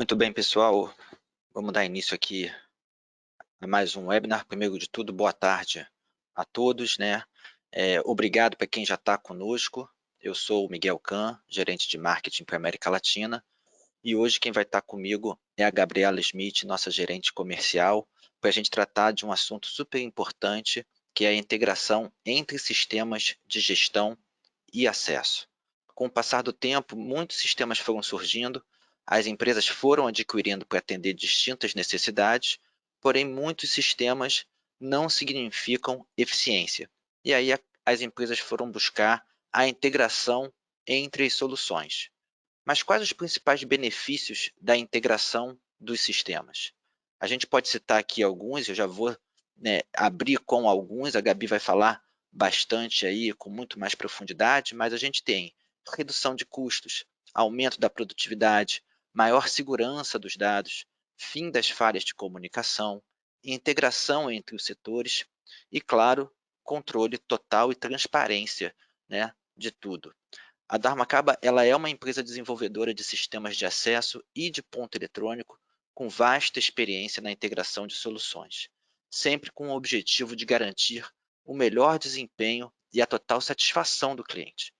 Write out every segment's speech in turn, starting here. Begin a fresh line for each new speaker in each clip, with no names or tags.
Muito bem, pessoal. Vamos dar início aqui a mais um webinar. Primeiro de tudo, boa tarde a todos, né? Obrigado para quem já está conosco. Eu sou o Miguel Kahn, gerente de marketing para a América Latina, e hoje quem vai estar comigo é a Gabriela Smith, nossa gerente comercial, para a gente tratar de um assunto super importante, que é a integração entre sistemas de gestão e acesso. Com o passar do tempo, muitos sistemas foram surgindo, as empresas foram adquirindo para atender distintas necessidades, porém muitos sistemas não significam eficiência. E aí as empresas foram buscar a integração entre as soluções. Mas quais os principais benefícios da integração dos sistemas? A gente pode citar aqui alguns, eu já vou, abrir com alguns, a Gabi vai falar bastante aí, com muito mais profundidade, mas a gente tem redução de custos, aumento da produtividade, maior segurança dos dados, fim das falhas de comunicação, integração entre os setores e, claro, controle total e transparência, né, de tudo. A Dharmakaba ela é uma empresa desenvolvedora de sistemas de acesso e de ponto eletrônico com vasta experiência na integração de soluções, sempre com o objetivo de garantir o melhor desempenho e a total satisfação do cliente.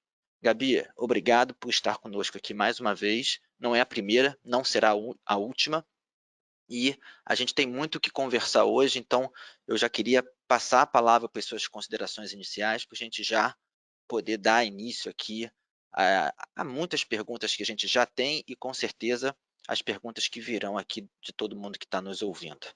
Gabi, obrigado por estar conosco aqui mais uma vez. Não é a primeira, não será a última, e a gente tem muito o que conversar hoje, então eu já queria passar a palavra para as suas considerações iniciais, para a gente já poder dar início aqui a muitas perguntas que a gente já tem e, com certeza, as perguntas que virão aqui de todo mundo que está nos ouvindo.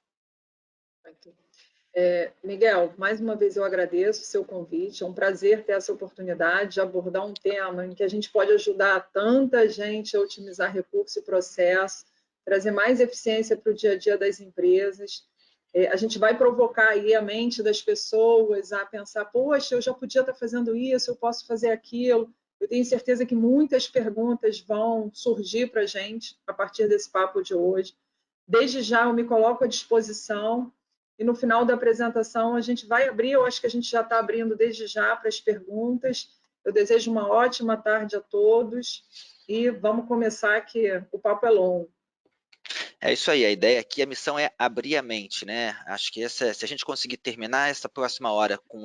Miguel, mais uma vez eu agradeço o seu convite, é um prazer ter essa oportunidade de abordar um tema em que a gente pode ajudar tanta gente a otimizar recurso e processo, trazer mais eficiência para o dia a dia das empresas. A gente vai provocar aí a mente das pessoas a pensar, poxa, eu já podia estar fazendo isso, eu posso fazer aquilo. Eu tenho certeza que muitas perguntas vão surgir para a gente a partir desse papo de hoje. Desde já eu me coloco à disposição e no final da apresentação a gente vai abrir, eu acho que a gente já está abrindo desde já para as perguntas. Eu desejo uma ótima tarde a todos e vamos começar que o papo é longo.
É isso aí, a ideia aqui, a missão é abrir a mente, né? Acho que se a gente conseguir terminar essa próxima hora com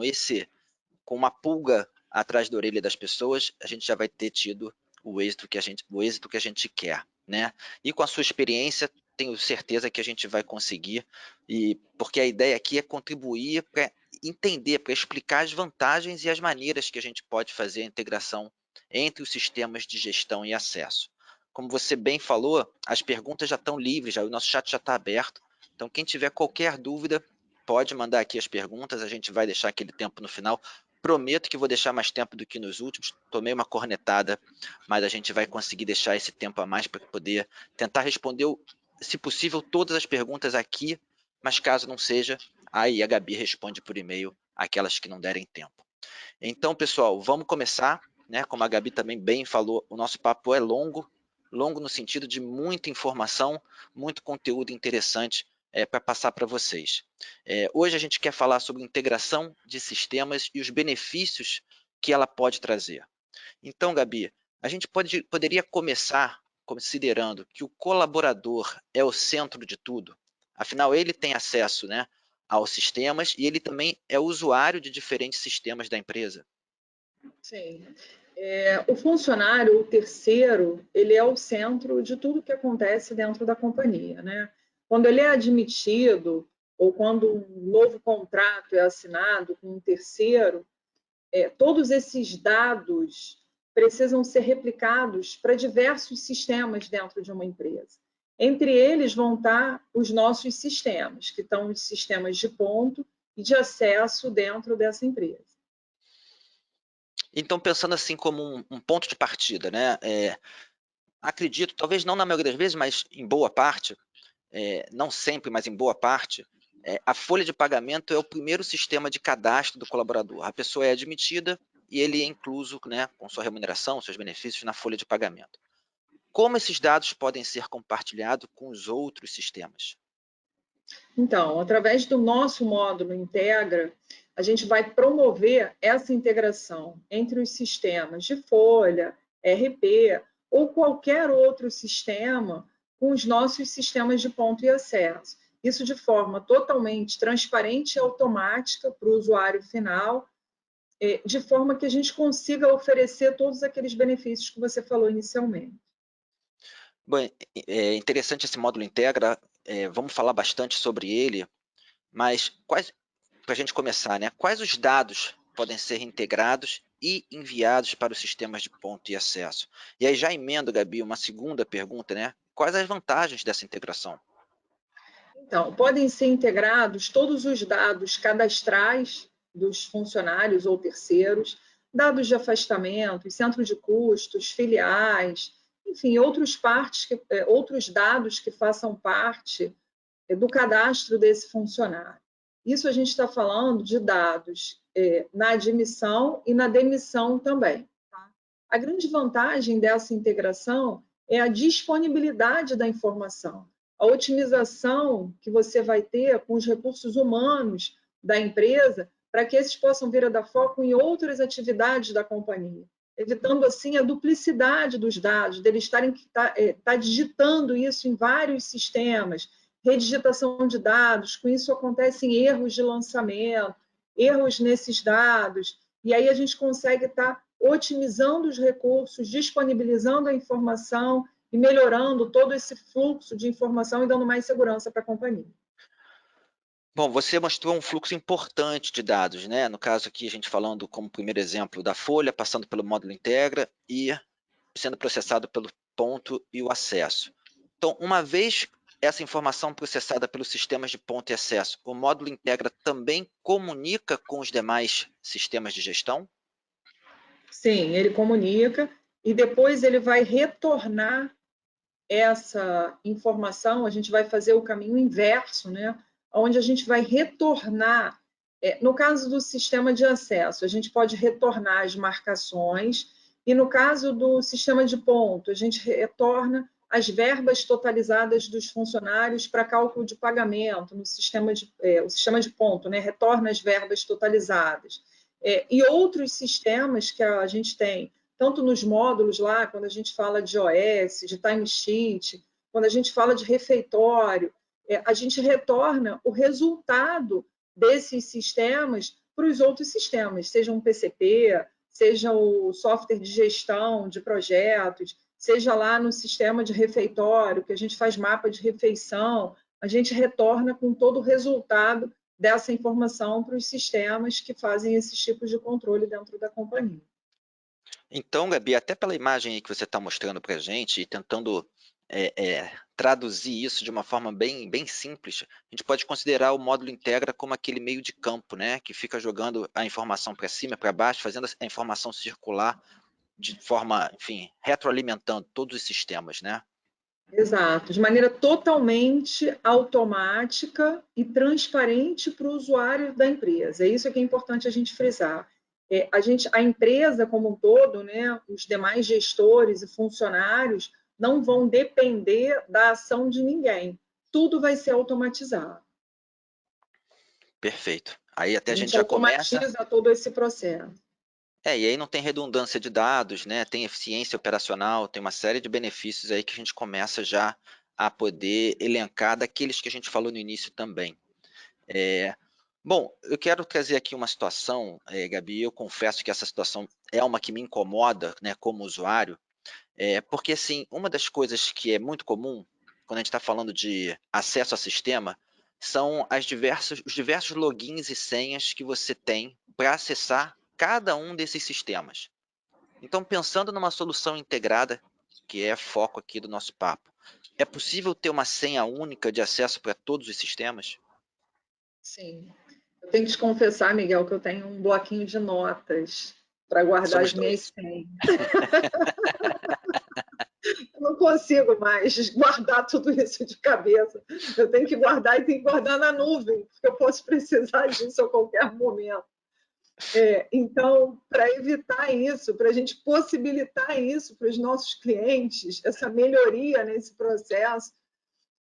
uma pulga atrás da orelha das pessoas, a gente já vai ter tido o êxito que a gente quer, né? E com a sua experiência, tenho certeza que a gente vai conseguir, e porque a ideia aqui é contribuir para entender, para explicar as vantagens e as maneiras que a gente pode fazer a integração entre os sistemas de gestão e acesso. Como você bem falou, as perguntas já estão livres, o nosso chat já está aberto, então quem tiver qualquer dúvida, pode mandar aqui as perguntas, a gente vai deixar aquele tempo no final. Prometo que vou deixar mais tempo do que nos últimos, tomei uma cornetada, mas a gente vai conseguir deixar esse tempo a mais para poder tentar responder, se possível, todas as perguntas aqui, mas caso não seja, aí a Gabi responde por e-mail aquelas que não derem tempo. Então, pessoal, vamos começar, né? Como a Gabi também bem falou, o nosso papo é longo no sentido de muita informação, muito conteúdo interessante para passar para vocês. Hoje a gente quer falar sobre integração de sistemas e os benefícios que ela pode trazer. Então, Gabi, a gente poderia começar considerando que o colaborador é o centro de tudo. Afinal, ele tem acesso, né, aos sistemas e ele também é usuário de diferentes sistemas da empresa.
Sim. O funcionário, o terceiro, ele é o centro de tudo que acontece dentro da companhia, né? Quando ele é admitido ou quando um novo contrato é assinado com um terceiro, todos esses dados precisam ser replicados para diversos sistemas dentro de uma empresa. Entre eles vão estar os nossos sistemas, que estão os sistemas de ponto e de acesso dentro dessa empresa.
Então, pensando assim como um ponto de partida, né? Acredito, talvez não na maioria das vezes, mas em boa parte, não sempre, mas em boa parte, a folha de pagamento é o primeiro sistema de cadastro do colaborador. A pessoa é admitida e ele é incluso, né, com sua remuneração, seus benefícios na folha de pagamento. Como esses dados podem ser compartilhados com os outros sistemas?
Então, através do nosso módulo Integra, a gente vai promover essa integração entre os sistemas de folha, RP ou qualquer outro sistema com os nossos sistemas de ponto e acesso. Isso de forma totalmente transparente e automática para o usuário final, de forma que a gente consiga oferecer todos aqueles benefícios que você falou inicialmente.
Bom, é interessante esse módulo Integra, vamos falar bastante sobre ele, mas quais, para a gente começar, né, quais os dados podem ser integrados e enviados para os sistemas de ponto e acesso? E aí já emendo, Gabi, uma segunda pergunta, né? Quais as vantagens dessa integração?
Então, podem ser integrados todos os dados cadastrais dos funcionários ou terceiros, dados de afastamento, centros de custos, filiais, enfim, outros dados que façam parte do cadastro desse funcionário. Isso a gente está falando de dados na admissão e na demissão também. Tá? A grande vantagem dessa integração é a disponibilidade da informação, a otimização que você vai ter com os recursos humanos da empresa para que esses possam vir a dar foco em outras atividades da companhia, evitando assim a duplicidade dos dados, deles estarem tá digitando isso em vários sistemas, redigitação de dados, com isso acontecem erros de lançamento, erros nesses dados, e aí a gente consegue estar otimizando os recursos, disponibilizando a informação e melhorando todo esse fluxo de informação e dando mais segurança para a companhia.
Bom, você mostrou um fluxo importante de dados, né? No caso aqui, a gente falando como primeiro exemplo da folha, passando pelo módulo Integra e sendo processado pelo ponto e o acesso. Então, uma vez essa informação processada pelos sistemas de ponto e acesso, o módulo Integra também comunica com os demais sistemas de gestão?
Sim, ele comunica e depois ele vai retornar essa informação, a gente vai fazer o caminho inverso, né? Onde a gente vai retornar, no caso do sistema de acesso, a gente pode retornar as marcações, e no caso do sistema de ponto, a gente retorna as verbas totalizadas dos funcionários para cálculo de pagamento no sistema o sistema de ponto, né? Retorna as verbas totalizadas. E outros sistemas que a gente tem, tanto nos módulos lá, quando a gente fala de OS, de timesheet, quando a gente fala de refeitório, a gente retorna o resultado desses sistemas para os outros sistemas, seja um PCP, seja o software de gestão de projetos, seja lá no sistema de refeitório, que a gente faz mapa de refeição, a gente retorna com todo o resultado dessa informação para os sistemas que fazem esses tipos de controle dentro da companhia.
Então, Gabi, até pela imagem aí que você está mostrando para a gente e tentando traduzir isso de uma forma bem simples, a gente pode considerar o módulo Integra como aquele meio de campo, né, que fica jogando a informação para cima, para baixo, fazendo a informação circular de forma, enfim, retroalimentando todos os sistemas, né?
Exato, de maneira totalmente automática e transparente para o usuário da empresa. É isso que é importante a gente frisar. A empresa como um todo, né, os demais gestores e funcionários não vão depender da ação de ninguém. Tudo vai ser automatizado.
Perfeito. Aí até
A
a gente
gente
já começa.
automatiza todo esse processo.
E aí não tem redundância de dados, né? Tem eficiência operacional, tem uma série de benefícios aí que a gente começa já a poder elencar daqueles que a gente falou no início também. Bom, eu quero trazer aqui uma situação, Gabi, eu confesso que essa situação é uma que me incomoda, né, como usuário, porque assim, uma das coisas que é muito comum, quando a gente está falando de acesso ao sistema, são os diversos logins e senhas que você tem para acessar cada um desses sistemas. Então, pensando numa solução integrada, que é foco aqui do nosso papo, é possível ter uma senha única de acesso para todos os sistemas?
Sim. Eu tenho que te confessar, Miguel, que eu tenho um bloquinho de notas para guardar
Somos
as minhas
dois.
senhas. Eu não consigo mais guardar tudo isso de cabeça. Eu tenho que guardar e tenho que guardar na nuvem, porque eu posso precisar disso a qualquer momento. Então, para evitar isso, para a gente possibilitar isso para os nossos clientes, essa melhoria nesse processo,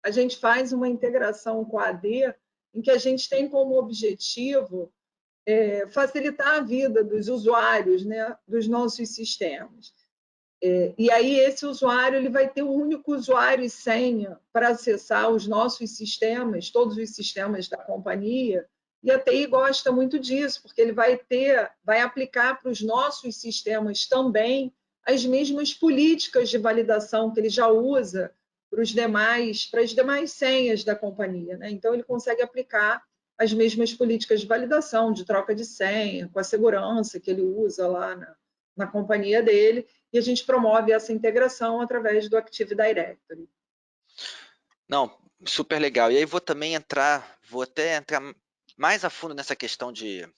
a gente faz uma integração com a AD, em que a gente tem como objetivo facilitar a vida dos usuários, né, dos nossos sistemas. E aí esse usuário ele vai ter um único usuário e senha para acessar os nossos sistemas, todos os sistemas da companhia, e a TI gosta muito disso, porque ele vai aplicar para os nossos sistemas também as mesmas políticas de validação que ele já usa para as demais senhas da companhia, né? Então ele consegue aplicar as mesmas políticas de validação, de troca de senha, com a segurança que ele usa lá na companhia dele, e a gente promove essa integração através do Active Directory.
Não, super legal. E aí vou até entrar mais a fundo nessa questão de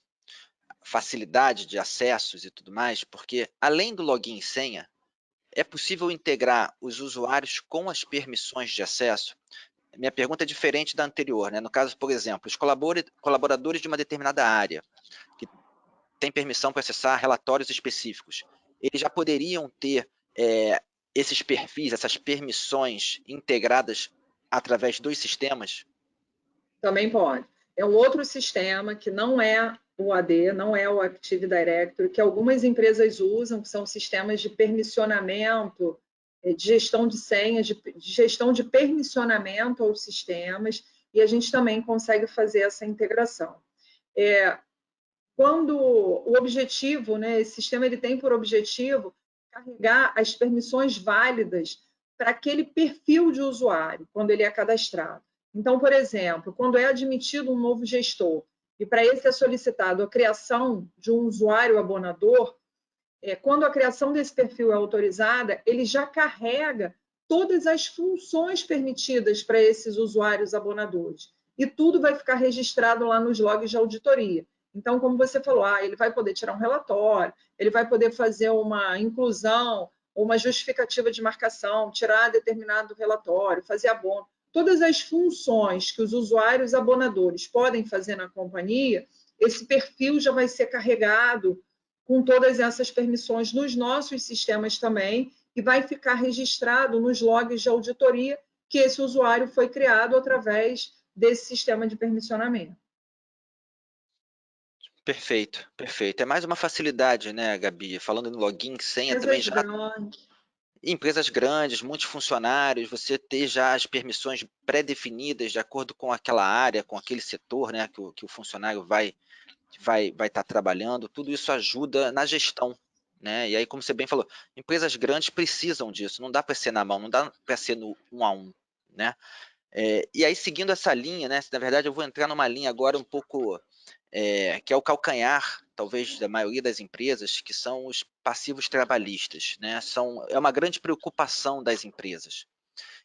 facilidade de acessos e tudo mais, porque além do login e senha, é possível integrar os usuários com as permissões de acesso? Minha pergunta é diferente da anterior, né? No caso, por exemplo, os colaboradores de uma determinada área, que têm permissão para acessar relatórios específicos, eles já poderiam ter esses perfis, essas permissões integradas através dos sistemas?
Também pode. É um outro sistema que não é o AD, não é o Active Directory, que algumas empresas usam, que são sistemas de permissionamento, de gestão de senhas, de gestão de permissionamento aos sistemas, e a gente também consegue fazer essa integração. Quando o objetivo, né, esse sistema ele tem por objetivo carregar as permissões válidas para aquele perfil de usuário, quando ele é cadastrado. Então, por exemplo, quando é admitido um novo gestor e para esse é solicitado a criação de um usuário abonador, quando a criação desse perfil é autorizada, ele já carrega todas as funções permitidas para esses usuários abonadores. E tudo vai ficar registrado lá nos logs de auditoria. Então, como você falou, ele vai poder tirar um relatório, ele vai poder fazer uma inclusão, uma justificativa de marcação, tirar determinado relatório, fazer abono. Todas as funções que os usuários abonadores podem fazer na companhia, esse perfil já vai ser carregado com todas essas permissões nos nossos sistemas também, e vai ficar registrado nos logs de auditoria que esse usuário foi criado através desse sistema de permissionamento.
Perfeito, perfeito. É mais uma facilidade, né, Gabi? Falando em login, senha também
Empresas
já.
grandes.
Empresas grandes, muitos funcionários, você ter já as permissões pré-definidas de acordo com aquela área, com aquele setor, né, que o funcionário vai estar trabalhando, tudo isso ajuda na gestão, né? E aí, como você bem falou, empresas grandes precisam disso, não dá para ser na mão, não dá para ser no um a um, né? E aí, seguindo essa linha, né, na verdade eu vou entrar numa linha agora um pouco, que é o calcanhar, talvez, da maioria das empresas, que são os passivos trabalhistas, né? É uma grande preocupação das empresas.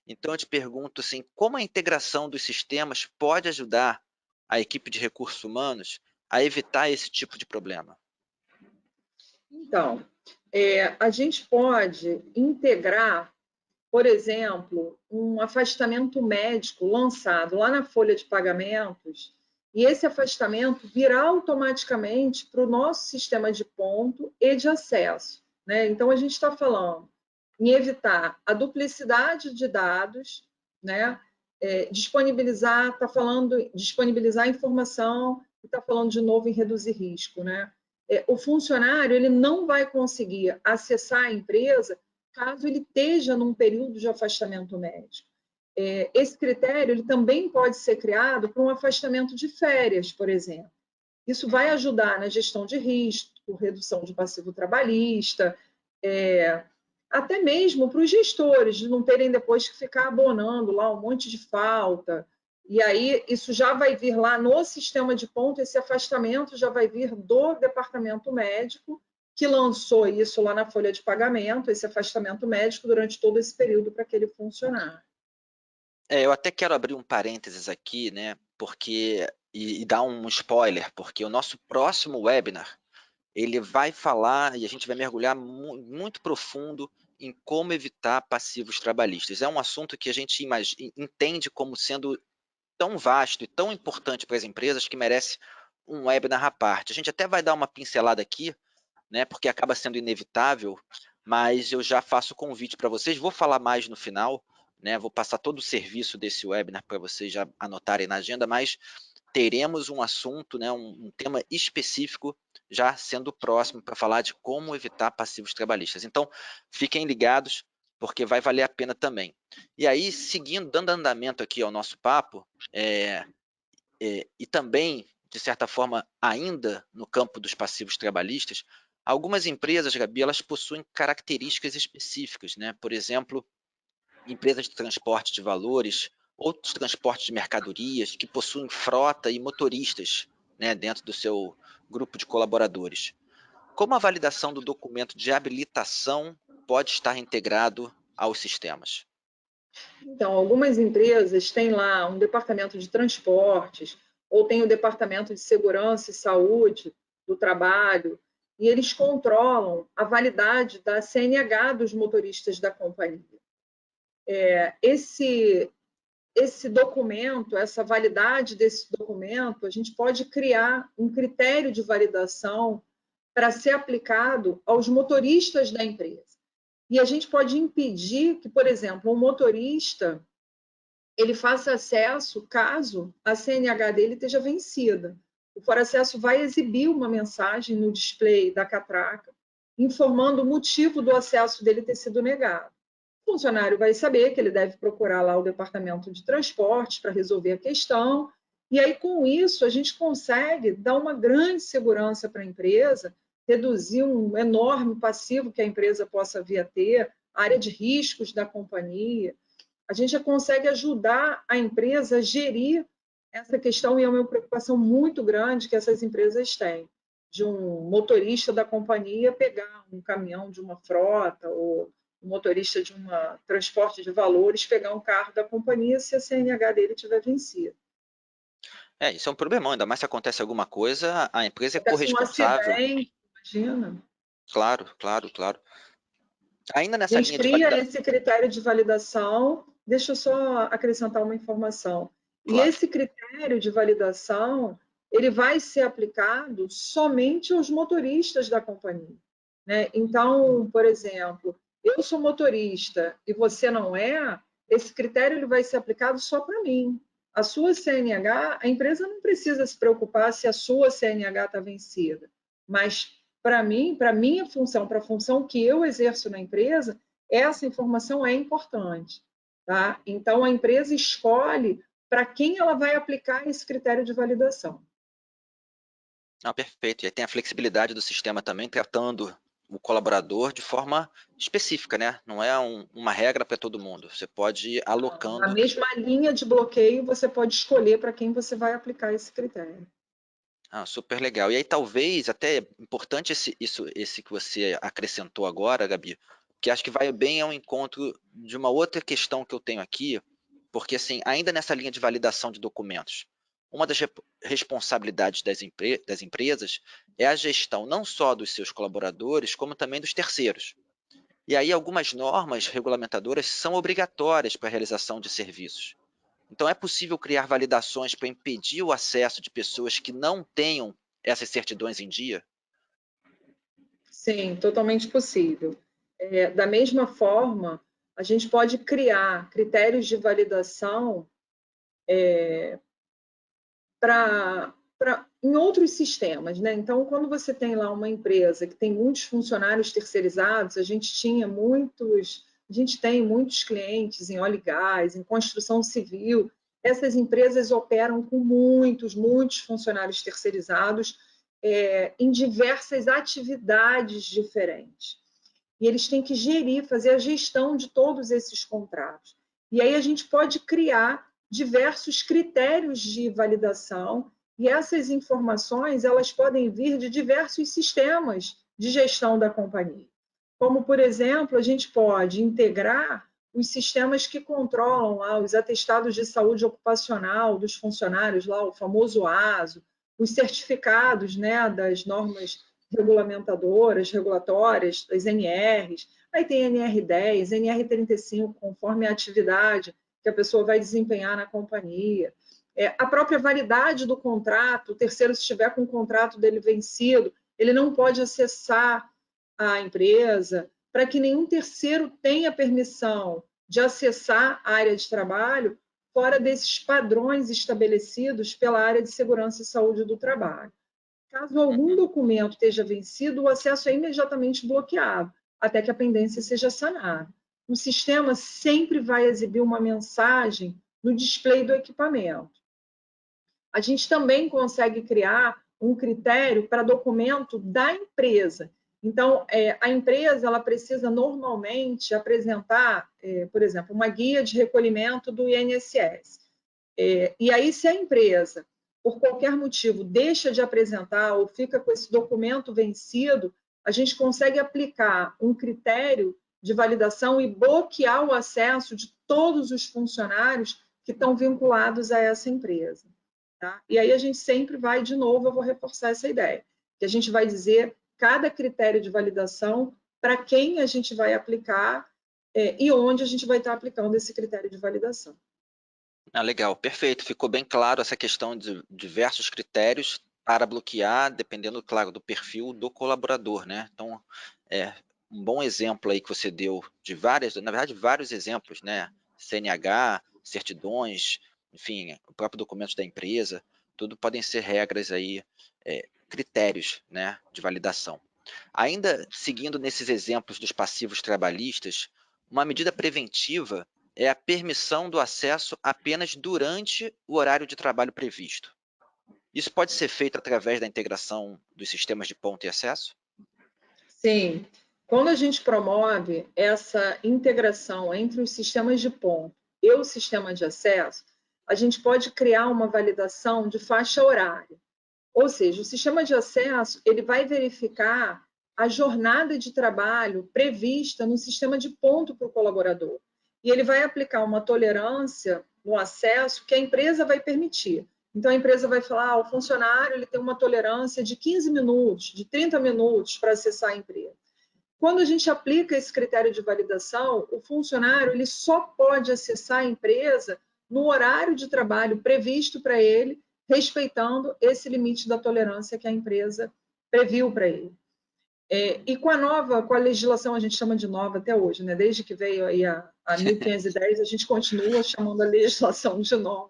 Então eu te pergunto assim, como a integração dos sistemas pode ajudar a equipe de recursos humanos a evitar esse tipo de problema?
Então, a gente pode integrar, por exemplo, um afastamento médico lançado lá na folha de pagamentos, e esse afastamento virar automaticamente para o nosso sistema de ponto e de acesso, né? Então, a gente está falando em evitar a duplicidade de dados, né? Está falando disponibilizar informação, e está falando de novo em reduzir risco, né? O funcionário ele não vai conseguir acessar a empresa caso ele esteja num período de afastamento médico. Esse critério ele também pode ser criado para um afastamento de férias, por exemplo. Isso vai ajudar na gestão de risco, redução de passivo trabalhista, até mesmo para os gestores, de não terem depois que ficar abonando lá um monte de falta. E aí, isso já vai vir lá no sistema de ponto, esse afastamento já vai vir do departamento médico, que lançou isso lá na folha de pagamento, esse afastamento médico durante todo esse período para aquele funcionário.
Eu até quero abrir um parênteses aqui, né, porque e dar um spoiler, porque o nosso próximo webinar, ele vai falar e a gente vai mergulhar muito profundo em como evitar passivos trabalhistas. É um assunto que a gente entende como sendo tão vasto e tão importante para as empresas que merece um webinar à parte. A gente até vai dar uma pincelada aqui, né, porque acaba sendo inevitável, mas eu já faço o convite para vocês, vou falar mais no final, né, vou passar todo o serviço desse webinar para vocês já anotarem na agenda, mas teremos um assunto, né, um tema específico já sendo próximo para falar de como evitar passivos trabalhistas. Então, fiquem ligados, porque vai valer a pena também. E aí, seguindo, dando andamento aqui ao nosso papo, e também, de certa forma, ainda no campo dos passivos trabalhistas, algumas empresas, Gabi, elas possuem características específicas, né? Por exemplo, empresas de transporte de valores, outros transportes de mercadorias que possuem frota e motoristas, né, dentro do seu grupo de colaboradores. Como a validação do documento de habilitação pode estar integrado aos sistemas?
Então, algumas empresas têm lá um departamento de transportes, ou tem o departamento de segurança e saúde do trabalho, e eles controlam a validade da CNH dos motoristas da companhia. Esse documento, essa validade desse documento, a gente pode criar um critério de validação para ser aplicado aos motoristas da empresa. E a gente pode impedir que, por exemplo, um motorista ele faça acesso caso a CNH dele esteja vencida. O For Acesso vai exibir uma mensagem no display da catraca informando o motivo do acesso dele ter sido negado. O funcionário vai saber que ele deve procurar lá o departamento de transportes para resolver a questão, e aí com isso a gente consegue dar uma grande segurança para a empresa, reduzir um enorme passivo que a empresa possa vir a ter, área de riscos da companhia. A gente já consegue ajudar a empresa a gerir essa questão, e é uma preocupação muito grande que essas empresas têm, de um motorista da companhia pegar um caminhão de uma frota ou um motorista de um transporte de valores pegar um carro da companhia se a CNH dele tiver vencido.
Isso é um problemão, ainda mais se acontece alguma coisa, a empresa é
Acontece um
corresponsável.
acidente, imagina.
Claro, claro, claro. Ainda
A
nessa
gente
linha de
cria
validação,
esse critério de validação. Deixa eu só acrescentar uma informação. E
claro.
esse critério de validação, ele vai ser aplicado somente aos motoristas da companhia, né? Então, por exemplo, eu sou motorista e você não é, esse critério ele vai ser aplicado só para mim. A sua CNH, a empresa não precisa se preocupar se a sua CNH está vencida, mas para mim, para a minha função, para a função que eu exerço na empresa, essa informação é importante. Tá? Então, a empresa escolhe para quem ela vai aplicar esse critério de validação.
Não, perfeito. E aí tem a flexibilidade do sistema também, tratando o colaborador de forma específica, né? Não é uma regra para todo mundo. Você pode ir
Na
alocando.
mesma linha de bloqueio, você pode escolher para quem você vai aplicar esse critério.
Super legal. E aí talvez até é importante esse que você acrescentou agora, Gabi, que acho que vai bem ao encontro de uma outra questão que eu tenho aqui, porque assim, ainda nessa linha de validação de documentos, uma das responsabilidades das empresas é a gestão não só dos seus colaboradores, como também dos terceiros. E aí algumas normas regulamentadoras são obrigatórias para a realização de serviços. Então, é possível criar validações para impedir o acesso de pessoas que não tenham essas certidões em dia?
Sim, totalmente possível. Da mesma forma, a gente pode criar critérios de validação em outros sistemas, né? Então, quando você tem lá uma empresa que tem muitos funcionários terceirizados, a gente tem muitos clientes em óleo e gás, em construção civil. Essas empresas operam com muitos funcionários terceirizados em diversas atividades diferentes. E eles têm que fazer a gestão de todos esses contratos. E aí a gente pode criar diversos critérios de validação, e essas informações elas podem vir de diversos sistemas de gestão da companhia. Como, por exemplo, a gente pode integrar os sistemas que controlam lá os atestados de saúde ocupacional dos funcionários, lá o famoso ASO, os certificados, né, das normas regulamentadoras, regulatórias, das NRs. Aí tem NR10, NR35, conforme a atividade que a pessoa vai desempenhar na companhia. A própria validade do contrato, o terceiro, se estiver com o contrato dele vencido, ele não pode acessar a empresa, para que nenhum terceiro tenha permissão de acessar a área de trabalho, fora desses padrões estabelecidos pela área de segurança e saúde do trabalho. Caso algum documento esteja vencido, o acesso é imediatamente bloqueado, até que a pendência seja sanada. O sistema sempre vai exibir uma mensagem no display do equipamento. A gente também consegue criar um critério para documento da empresa. Então, a empresa ela precisa normalmente apresentar, por exemplo, uma guia de recolhimento do INSS. E aí, se a empresa, por qualquer motivo, deixa de apresentar ou fica com esse documento vencido, a gente consegue aplicar um critério de validação e bloquear o acesso de todos os funcionários que estão vinculados a essa empresa. Tá? E aí a gente sempre vai, de novo, eu vou reforçar essa ideia, que a gente vai dizer cada critério de validação para quem a gente vai aplicar e onde a gente vai estar aplicando esse critério de validação.
Legal, perfeito. Ficou bem claro essa questão de diversos critérios para bloquear, dependendo, claro, do perfil do colaborador, né? Então, um bom exemplo aí que você deu de na verdade, vários exemplos, né? CNH, certidões, enfim, o próprio documento da empresa, tudo podem ser regras aí, critérios, né, de validação. Ainda seguindo nesses exemplos dos passivos trabalhistas, uma medida preventiva é a permissão do acesso apenas durante o horário de trabalho previsto. Isso pode ser feito através da integração dos sistemas de ponto e acesso?
Sim. Quando a gente promove essa integração entre os sistemas de ponto e o sistema de acesso, a gente pode criar uma validação de faixa horária. Ou seja, o sistema de acesso ele vai verificar a jornada de trabalho prevista no sistema de ponto para o colaborador. E ele vai aplicar uma tolerância no acesso que a empresa vai permitir. Então, a empresa vai falar, o funcionário ele tem uma tolerância de 15 minutos, de 30 minutos para acessar a empresa. Quando a gente aplica esse critério de validação, o funcionário ele só pode acessar a empresa no horário de trabalho previsto para ele, respeitando esse limite da tolerância que a empresa previu para ele. E com a legislação, a gente chama de nova até hoje, né? Desde que veio aí a 1510, a gente continua chamando a legislação de nova.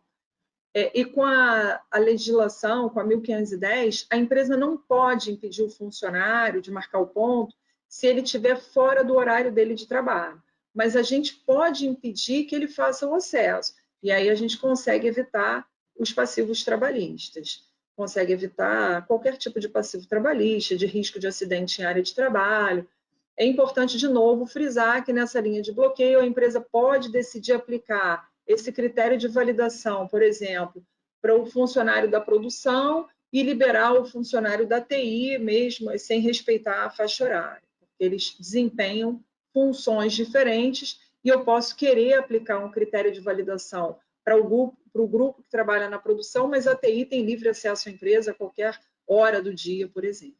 E com a legislação, com a 1510, a empresa não pode impedir o funcionário de marcar o ponto se ele estiver fora do horário dele de trabalho. Mas a gente pode impedir que ele faça o acesso. E aí a gente consegue evitar os passivos trabalhistas. Consegue evitar qualquer tipo de passivo trabalhista, de risco de acidente em área de trabalho. É importante, de novo, frisar que nessa linha de bloqueio a empresa pode decidir aplicar esse critério de validação, por exemplo, para o funcionário da produção e liberar o funcionário da TI, mesmo sem respeitar a faixa horária, porque eles desempenham funções diferentes e eu posso querer aplicar um critério de validação para o grupo que trabalha na produção, mas a TI tem livre acesso à empresa a qualquer hora do dia, por exemplo.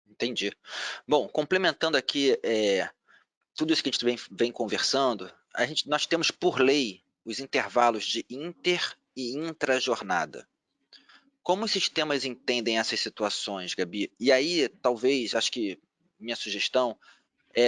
Entendi. Bom, complementando aqui tudo isso que a gente vem conversando, nós temos por lei os intervalos de inter e intra-jornada. Como os sistemas entendem essas situações, Gabi? E aí, talvez, acho que minha sugestão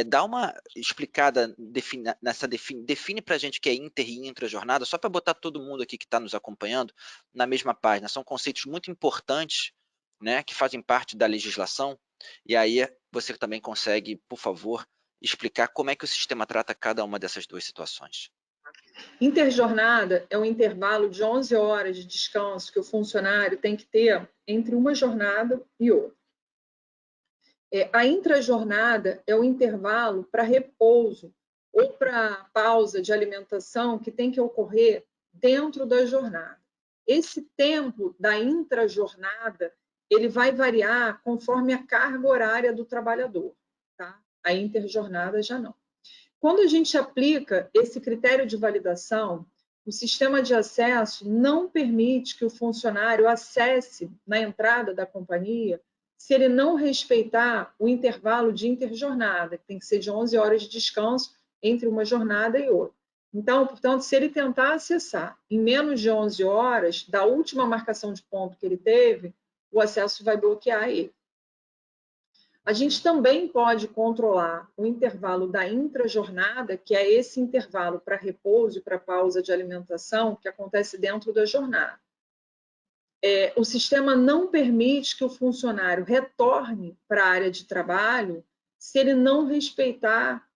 dá uma explicada, define para a gente o que é inter e intra-jornada, só para botar todo mundo aqui que está nos acompanhando na mesma página. São conceitos muito importantes, né, que fazem parte da legislação, e aí você também consegue, por favor, explicar como é que o sistema trata cada uma dessas duas situações.
Interjornada é um intervalo de 11 horas de descanso que o funcionário tem que ter entre uma jornada e outra. A intrajornada é o intervalo para repouso ou para pausa de alimentação que tem que ocorrer dentro da jornada. Esse tempo da intrajornada ele vai variar conforme a carga horária do trabalhador. Tá? A interjornada já não. Quando a gente aplica esse critério de validação, o sistema de acesso não permite que o funcionário acesse na entrada da companhia se ele não respeitar o intervalo de interjornada, que tem que ser de 11 horas de descanso entre uma jornada e outra. Então, portanto, se ele tentar acessar em menos de 11 horas, da última marcação de ponto que ele teve, o acesso vai bloquear ele. A gente também pode controlar o intervalo da intrajornada, que é esse intervalo para repouso e para pausa de alimentação que acontece dentro da jornada. O sistema não permite que o funcionário retorne para a área de trabalho se ele não respeitar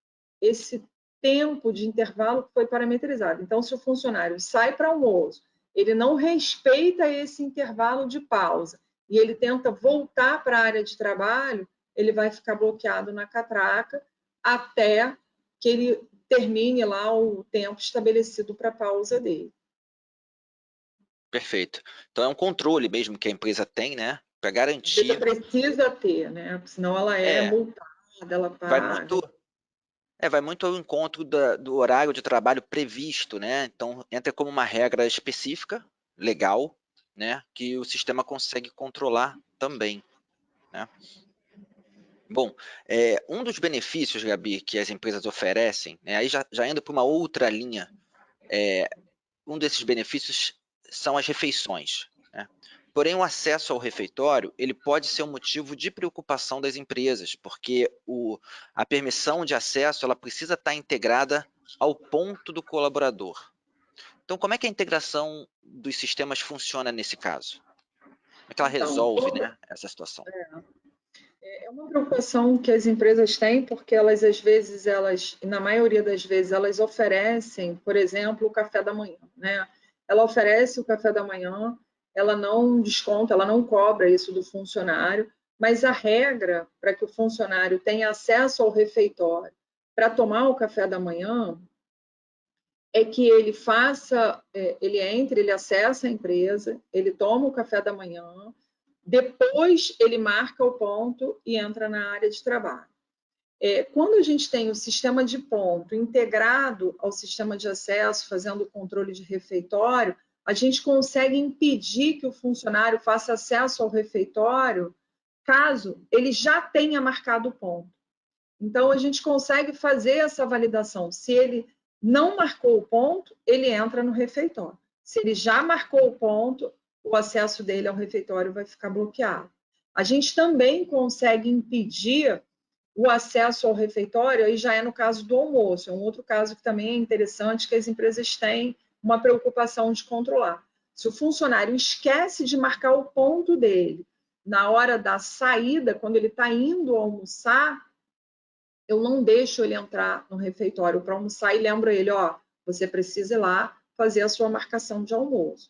esse tempo de intervalo que foi parametrizado. Então, se o funcionário sai para almoço, ele não respeita esse intervalo de pausa e ele tenta voltar para a área de trabalho, ele vai ficar bloqueado na catraca até que ele termine lá o tempo estabelecido para a pausa dele.
Perfeito. Então é um controle mesmo que a empresa tem, né, para
A empresa
garantir.
precisa ter, né? Senão ela é
É,
multada, ela
vai
paga.
muito vai muito ao encontro do horário de trabalho previsto, né, então entra como uma regra específica, legal, né, que o sistema consegue controlar também, né. Bom, um dos benefícios, Gabi, que as empresas oferecem, né, aí já indo para uma outra linha, um desses benefícios são as refeições, né. Porém, o acesso ao refeitório, ele pode ser um motivo de preocupação das empresas, porque a permissão de acesso, ela precisa estar integrada ao ponto do colaborador. Então, como é que a integração dos sistemas funciona nesse caso? Como é que ela
Então,
resolve, né, essa situação?
é uma preocupação que as empresas têm, porque elas, às vezes, na maioria das vezes, elas oferecem, por exemplo, o café da manhã, né? Ela oferece o café da manhã, ela não desconta, ela não cobra isso do funcionário, mas a regra para que o funcionário tenha acesso ao refeitório para tomar o café da manhã é que ele ele entre, ele acessa a empresa, ele toma o café da manhã, depois ele marca o ponto e entra na área de trabalho. Quando a gente tem o sistema de ponto integrado ao sistema de acesso, fazendo o controle de refeitório, a gente consegue impedir que o funcionário faça acesso ao refeitório caso ele já tenha marcado o ponto. Então, a gente consegue fazer essa validação. Se ele não marcou o ponto, ele entra no refeitório. Se ele já marcou o ponto, o acesso dele ao refeitório vai ficar bloqueado. A gente também consegue impedir o acesso ao refeitório, aí já é no caso do almoço, é um outro caso que também é interessante, que as empresas têm uma preocupação de controlar. Se o funcionário esquece de marcar o ponto dele na hora da saída, quando ele está indo almoçar, eu não deixo ele entrar no refeitório para almoçar e lembro ele, ó, você precisa ir lá fazer a sua marcação de almoço,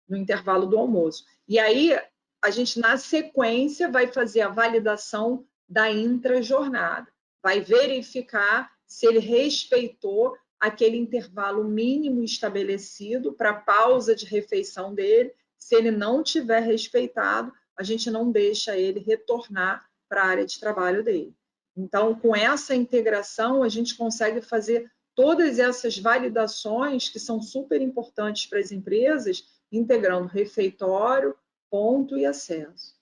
no intervalo do almoço. E aí, a gente, na sequência, vai fazer a validação da intrajornada, vai verificar se ele respeitou aquele intervalo mínimo estabelecido para a pausa de refeição dele. Se ele não tiver respeitado, a gente não deixa ele retornar para a área de trabalho dele. Então, com essa integração, a gente consegue fazer todas essas validações que são super importantes para as empresas, integrando refeitório, ponto e acesso.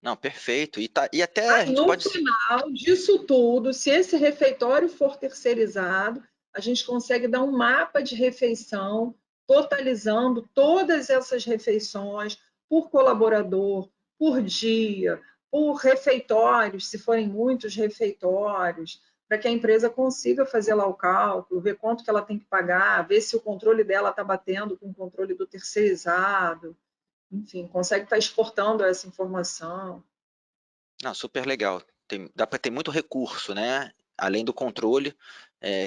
Não, perfeito. E até a gente
No
pode se
final disso tudo, se esse refeitório for terceirizado, a gente consegue dar um mapa de refeição, totalizando todas essas refeições por colaborador, por dia, por refeitórios, se forem muitos refeitórios, para que a empresa consiga fazer lá o cálculo, ver quanto que ela tem que pagar, ver se o controle dela está batendo com o controle do terceirizado, enfim, consegue estar exportando essa informação.
Não, super legal. Dá para ter muito recurso, né, além do controle,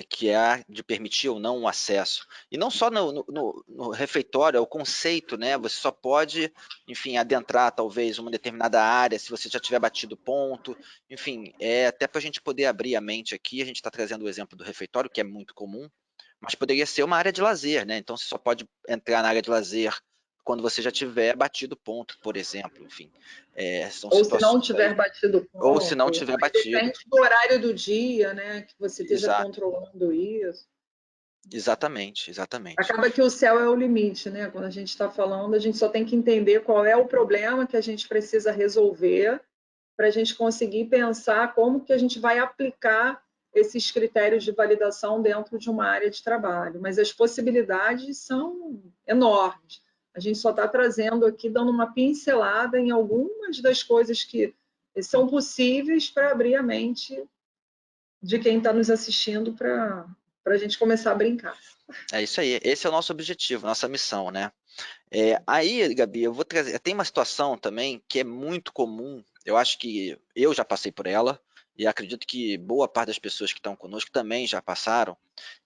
que é de permitir ou não o acesso. E não só no refeitório, é o conceito, né, você só pode, enfim, adentrar talvez uma determinada área se você já tiver batido ponto, enfim, até para a gente poder abrir a mente aqui, a gente está trazendo o exemplo do refeitório, que é muito comum, mas poderia ser uma área de lazer, né, então você só pode entrar na área de lazer quando você já tiver batido ponto, por exemplo, enfim, são
Ou se não
situações
tiver
aí,
batido
ou se não
ponto,
tiver
aí
batido.
depende do horário do dia, né, que você esteja
Exato,
controlando isso.
exatamente, exatamente.
Acaba que o céu é o limite, né? Quando a gente está falando, a gente só tem que entender qual é o problema que a gente precisa resolver para a gente conseguir pensar como que a gente vai aplicar esses critérios de validação dentro de uma área de trabalho. Mas as possibilidades são enormes. A gente só está trazendo aqui, dando uma pincelada em algumas das coisas que são possíveis para abrir a mente de quem está nos assistindo para a gente começar a brincar.
É isso aí, esse é o nosso objetivo, nossa missão, né? Aí, Gabi, eu vou trazer. Tem uma situação também que é muito comum, eu acho que eu já passei por ela, e acredito que boa parte das pessoas que estão conosco também já passaram,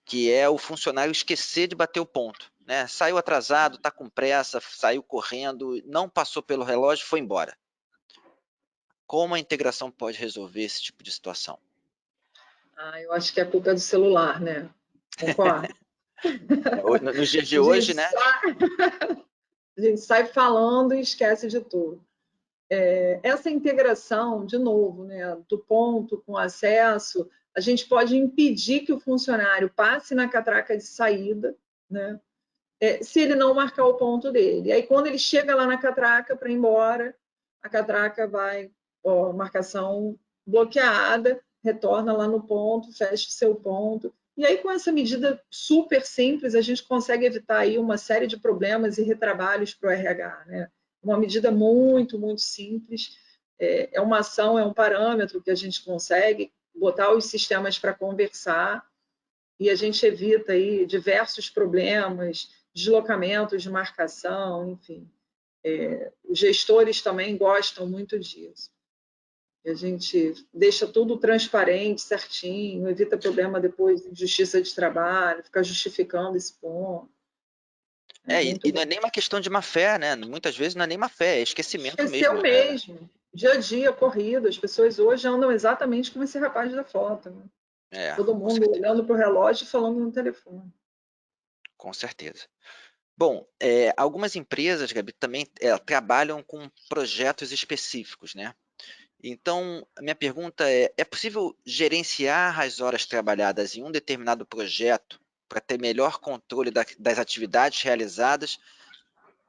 que é o funcionário esquecer de bater o ponto, né? Saiu atrasado, está com pressa, saiu correndo, não passou pelo relógio, foi embora. Como a integração pode resolver esse tipo de situação?
Eu acho que a culpa é do celular, né? Concorda?
Nos dias de
A gente
hoje, né?
sai, a gente sai falando e esquece de tudo. Essa integração, de novo, né, do ponto com acesso, a gente pode impedir que o funcionário passe na catraca de saída, né, se ele não marcar o ponto dele. Aí, quando ele chega lá na catraca para ir embora, a catraca vai, marcação bloqueada, retorna lá no ponto, fecha o seu ponto. E aí, com essa medida super simples, a gente consegue evitar aí uma série de problemas e retrabalhos para o RH, né? Uma medida muito, muito simples. É uma ação, é um parâmetro que a gente consegue botar os sistemas para conversar e a gente evita aí diversos problemas, deslocamentos de marcação, enfim. Os gestores também gostam muito disso. A gente deixa tudo transparente, certinho, evita problema depois de justiça de trabalho, ficar justificando esse ponto. É muito
E não
bom.
é nem uma questão de má fé, né? Muitas vezes não é nem má fé, é esquecimento
Esqueceu
mesmo.
mesmo. Dia a dia, corrido, as pessoas hoje andam exatamente como esse rapaz da foto. Né? Todo
Com
mundo
certeza,
olhando para o relógio e falando no telefone.
com certeza. Bom, algumas empresas, Gabi, também trabalham com projetos específicos, né? Então, a minha pergunta é possível gerenciar as horas trabalhadas em um determinado projeto para ter melhor controle das atividades realizadas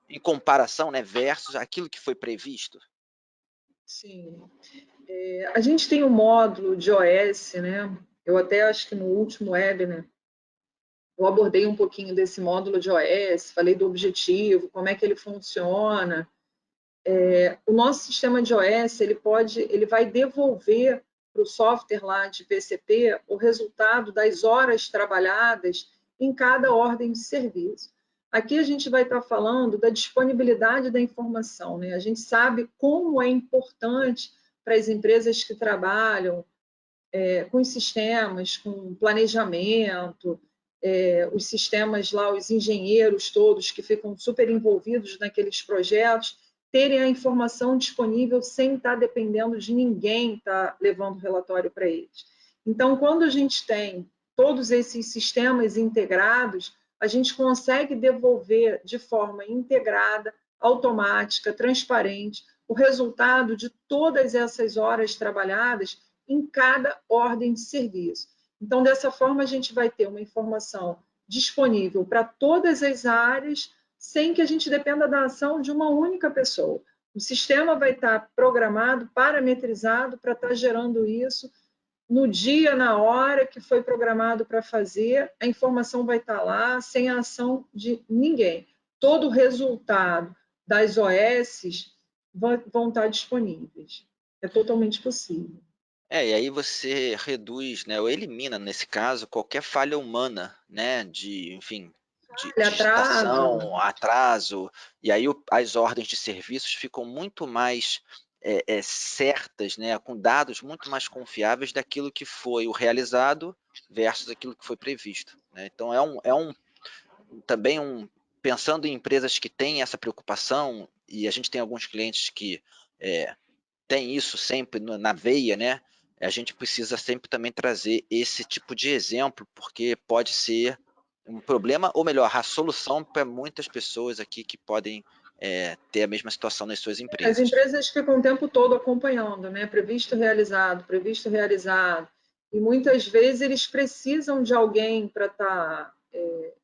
em comparação, né, versus aquilo que foi previsto?
Sim. A gente tem um módulo de OS, né? Eu até acho que no último webinar eu abordei um pouquinho desse módulo de OS, falei do objetivo, como é que ele funciona. O nosso sistema de OS ele vai devolver para o software lá de PCP o resultado das horas trabalhadas em cada ordem de serviço. Aqui a gente vai estar falando da disponibilidade da informação, né? A gente sabe como é importante para as empresas que trabalham com sistemas, com planejamento, os sistemas lá, os engenheiros todos que ficam super envolvidos naqueles projetos, terem a informação disponível sem estar dependendo de ninguém estar levando relatório para eles. Então, quando a gente tem todos esses sistemas integrados, a gente consegue devolver de forma integrada, automática, transparente, o resultado de todas essas horas trabalhadas em cada ordem de serviço. Então, dessa forma, a gente vai ter uma informação disponível para todas as áreas, sem que a gente dependa da ação de uma única pessoa. O sistema vai estar programado, parametrizado para estar gerando isso no dia, na hora que foi programado para fazer, a informação vai estar lá, sem a ação de ninguém. Todo o resultado das OS vão estar disponíveis. É totalmente possível.
E aí você reduz, né, ou elimina, nesse caso, qualquer falha humana, né, enfim, de
Olha, atraso.
digitação, atraso, e aí as ordens de serviços ficam muito mais certas, né, com dados muito mais confiáveis daquilo que foi o realizado versus aquilo que foi previsto, né. Então também pensando em empresas que têm essa preocupação, e a gente tem alguns clientes que têm isso sempre na veia, né, a gente precisa sempre também trazer esse tipo de exemplo, porque pode ser um problema, ou melhor, a solução para muitas pessoas aqui que podem ter a mesma situação nas suas
As
empresas.
empresas ficam o tempo todo acompanhando, né? Previsto, realizado. E muitas vezes eles precisam de alguém para estar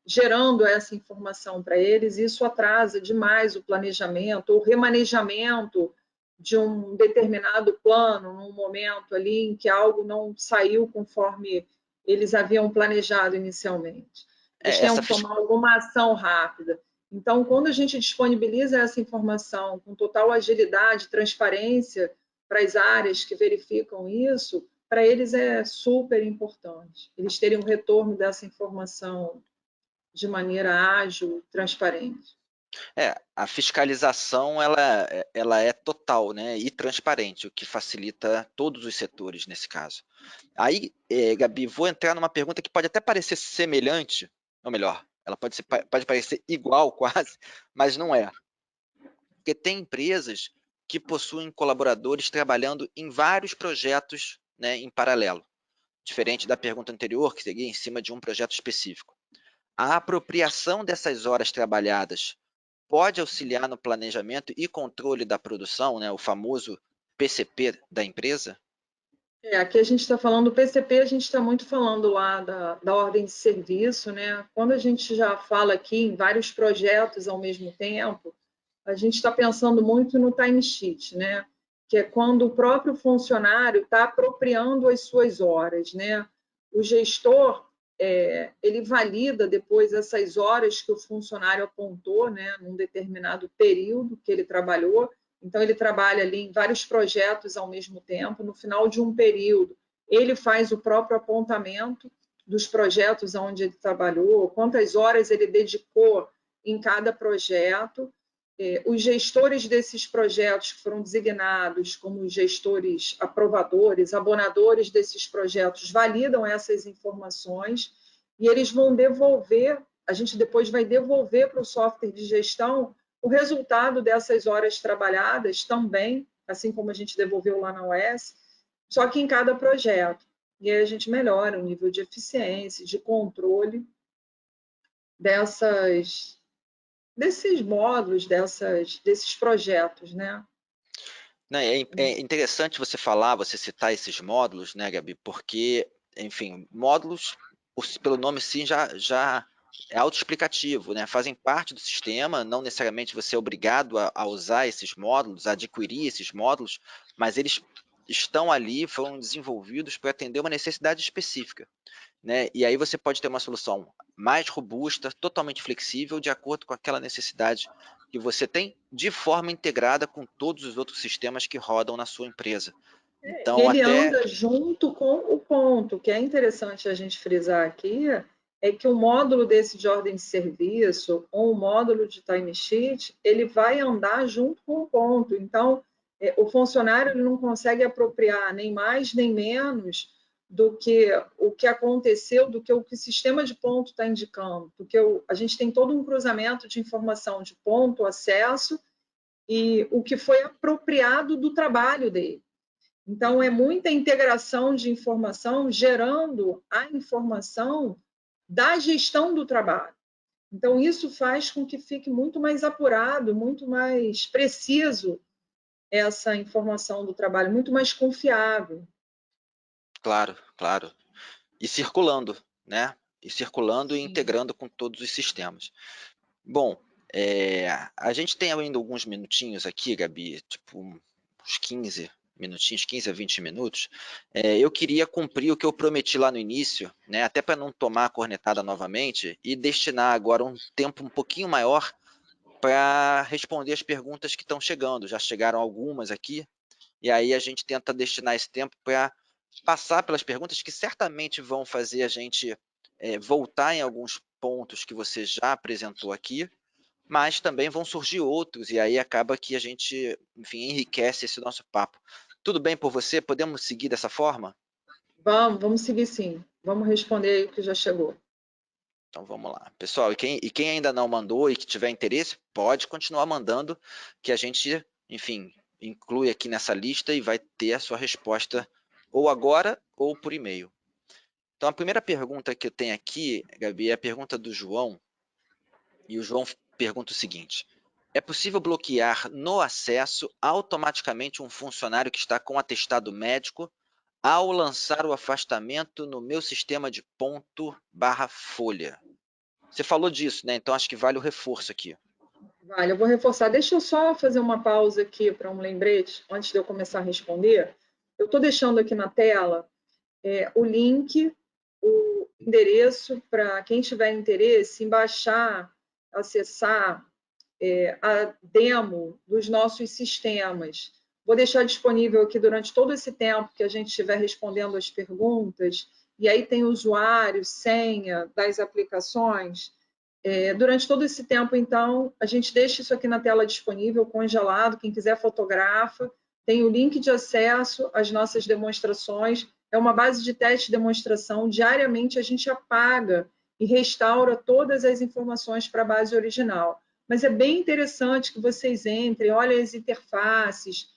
gerando essa informação para eles, e isso atrasa demais o planejamento ou remanejamento de um determinado plano, num momento ali em que algo não saiu conforme eles haviam planejado inicialmente. Eles
É,
tenham
essa
que tomar alguma ação rápida. Então, quando a gente disponibiliza essa informação com total agilidade, transparência, para as áreas que verificam isso, para eles é super importante. Eles terem um retorno dessa informação de maneira ágil, transparente.
A fiscalização ela é total, né, e transparente, o que facilita todos os setores nesse caso. Aí, Gabi, vou entrar numa pergunta que pode até parecer semelhante, ou melhor, ela pode parecer igual quase, mas não é. Porque tem empresas que possuem colaboradores trabalhando em vários projetos, né, em paralelo, diferente da pergunta anterior, que seria em cima de um projeto específico. A apropriação dessas horas trabalhadas pode auxiliar no planejamento e controle da produção, né, o famoso PCP da empresa?
Aqui a gente está falando do PCP, a gente está muito falando lá da ordem de serviço, né? Quando a gente já fala aqui em vários projetos ao mesmo tempo, a gente está pensando muito no timesheet, né? Que é quando o próprio funcionário está apropriando as suas horas, né? O gestor, ele valida depois essas horas que o funcionário apontou, né? Num determinado período que ele trabalhou. Então, ele trabalha ali em vários projetos ao mesmo tempo. No final de um período, ele faz o próprio apontamento dos projetos onde ele trabalhou, quantas horas ele dedicou em cada projeto. Os gestores desses projetos que foram designados como gestores aprovadores, abonadores desses projetos, validam essas informações e eles vão devolver, a gente depois vai devolver para o software de gestão o resultado dessas horas trabalhadas também, assim como a gente devolveu lá na OS, só que em cada projeto. E aí a gente melhora o nível de eficiência, de controle desses módulos, desses projetos, né?
Né, é interessante você citar esses módulos, né, Gabi, porque, enfim, módulos, pelo nome sim, já é autoexplicativo, né, fazem parte do sistema, não necessariamente você é obrigado a usar esses módulos, a adquirir esses módulos, mas eles estão ali, foram desenvolvidos para atender uma necessidade específica, né, e aí você pode ter uma solução mais robusta, totalmente flexível, de acordo com aquela necessidade que você tem, de forma integrada com todos os outros sistemas que rodam na sua empresa.
E
Então,
ele
até
anda junto com o ponto. O que é interessante a gente frisar aqui é que o módulo desse de ordem de serviço ou o módulo de timesheet, ele vai andar junto com o ponto. Então, o funcionário ele não consegue apropriar nem mais nem menos do que o que aconteceu, do que o que o sistema de ponto está indicando. Porque a gente tem todo um cruzamento de informação de ponto, acesso e o que foi apropriado do trabalho dele. Então, é muita integração de informação gerando a informação da gestão do trabalho. Então, isso faz com que fique muito mais apurado, muito mais preciso essa informação do trabalho, muito mais confiável.
claro, claro, e circulando, né, e
Sim.
integrando com todos os sistemas. Bom, a gente tem ainda alguns minutinhos aqui, Gabi, tipo uns 15 minutinhos, 15 a 20 minutos. Eu queria cumprir o que eu prometi lá no início, né, até para não tomar a cornetada novamente, e destinar agora um tempo um pouquinho maior para responder as perguntas que estão chegando. Já chegaram algumas aqui, e aí a gente tenta destinar esse tempo para passar pelas perguntas que certamente vão fazer a gente voltar em alguns pontos que você já apresentou aqui, mas também vão surgir outros, e aí acaba que a gente, enfim, enriquece esse nosso papo. Tudo bem por você? Podemos seguir dessa forma?
Vamos seguir sim. Vamos responder aí o que já chegou.
Então vamos lá. Pessoal, e quem ainda não mandou e que tiver interesse, pode continuar mandando, que a gente, enfim, inclui aqui nessa lista e vai ter a sua resposta ou agora ou por e-mail. Então a primeira pergunta que eu tenho aqui, Gabi, é a pergunta do João, e o João pergunta o seguinte: é possível bloquear no acesso automaticamente um funcionário que está com atestado médico ao lançar o afastamento no meu sistema de ponto/folha? Você falou disso, né? Então acho que vale o reforço aqui.
Vale, eu vou reforçar. Deixa eu só fazer uma pausa aqui para um lembrete, antes de eu começar a responder. Eu estou deixando aqui na tela o link, o endereço para quem tiver interesse em baixar, acessar a demo dos nossos sistemas. Vou deixar disponível aqui durante todo esse tempo que a gente estiver respondendo as perguntas, e aí tem usuário, senha das aplicações. Durante todo esse tempo, então, a gente deixa isso aqui na tela disponível, congelado. Quem quiser fotografa, tem o link de acesso às nossas demonstrações. É uma base de teste e demonstração. Diariamente a gente apaga e restaura todas as informações para a base original. Mas é bem interessante que vocês entrem, olhem as interfaces,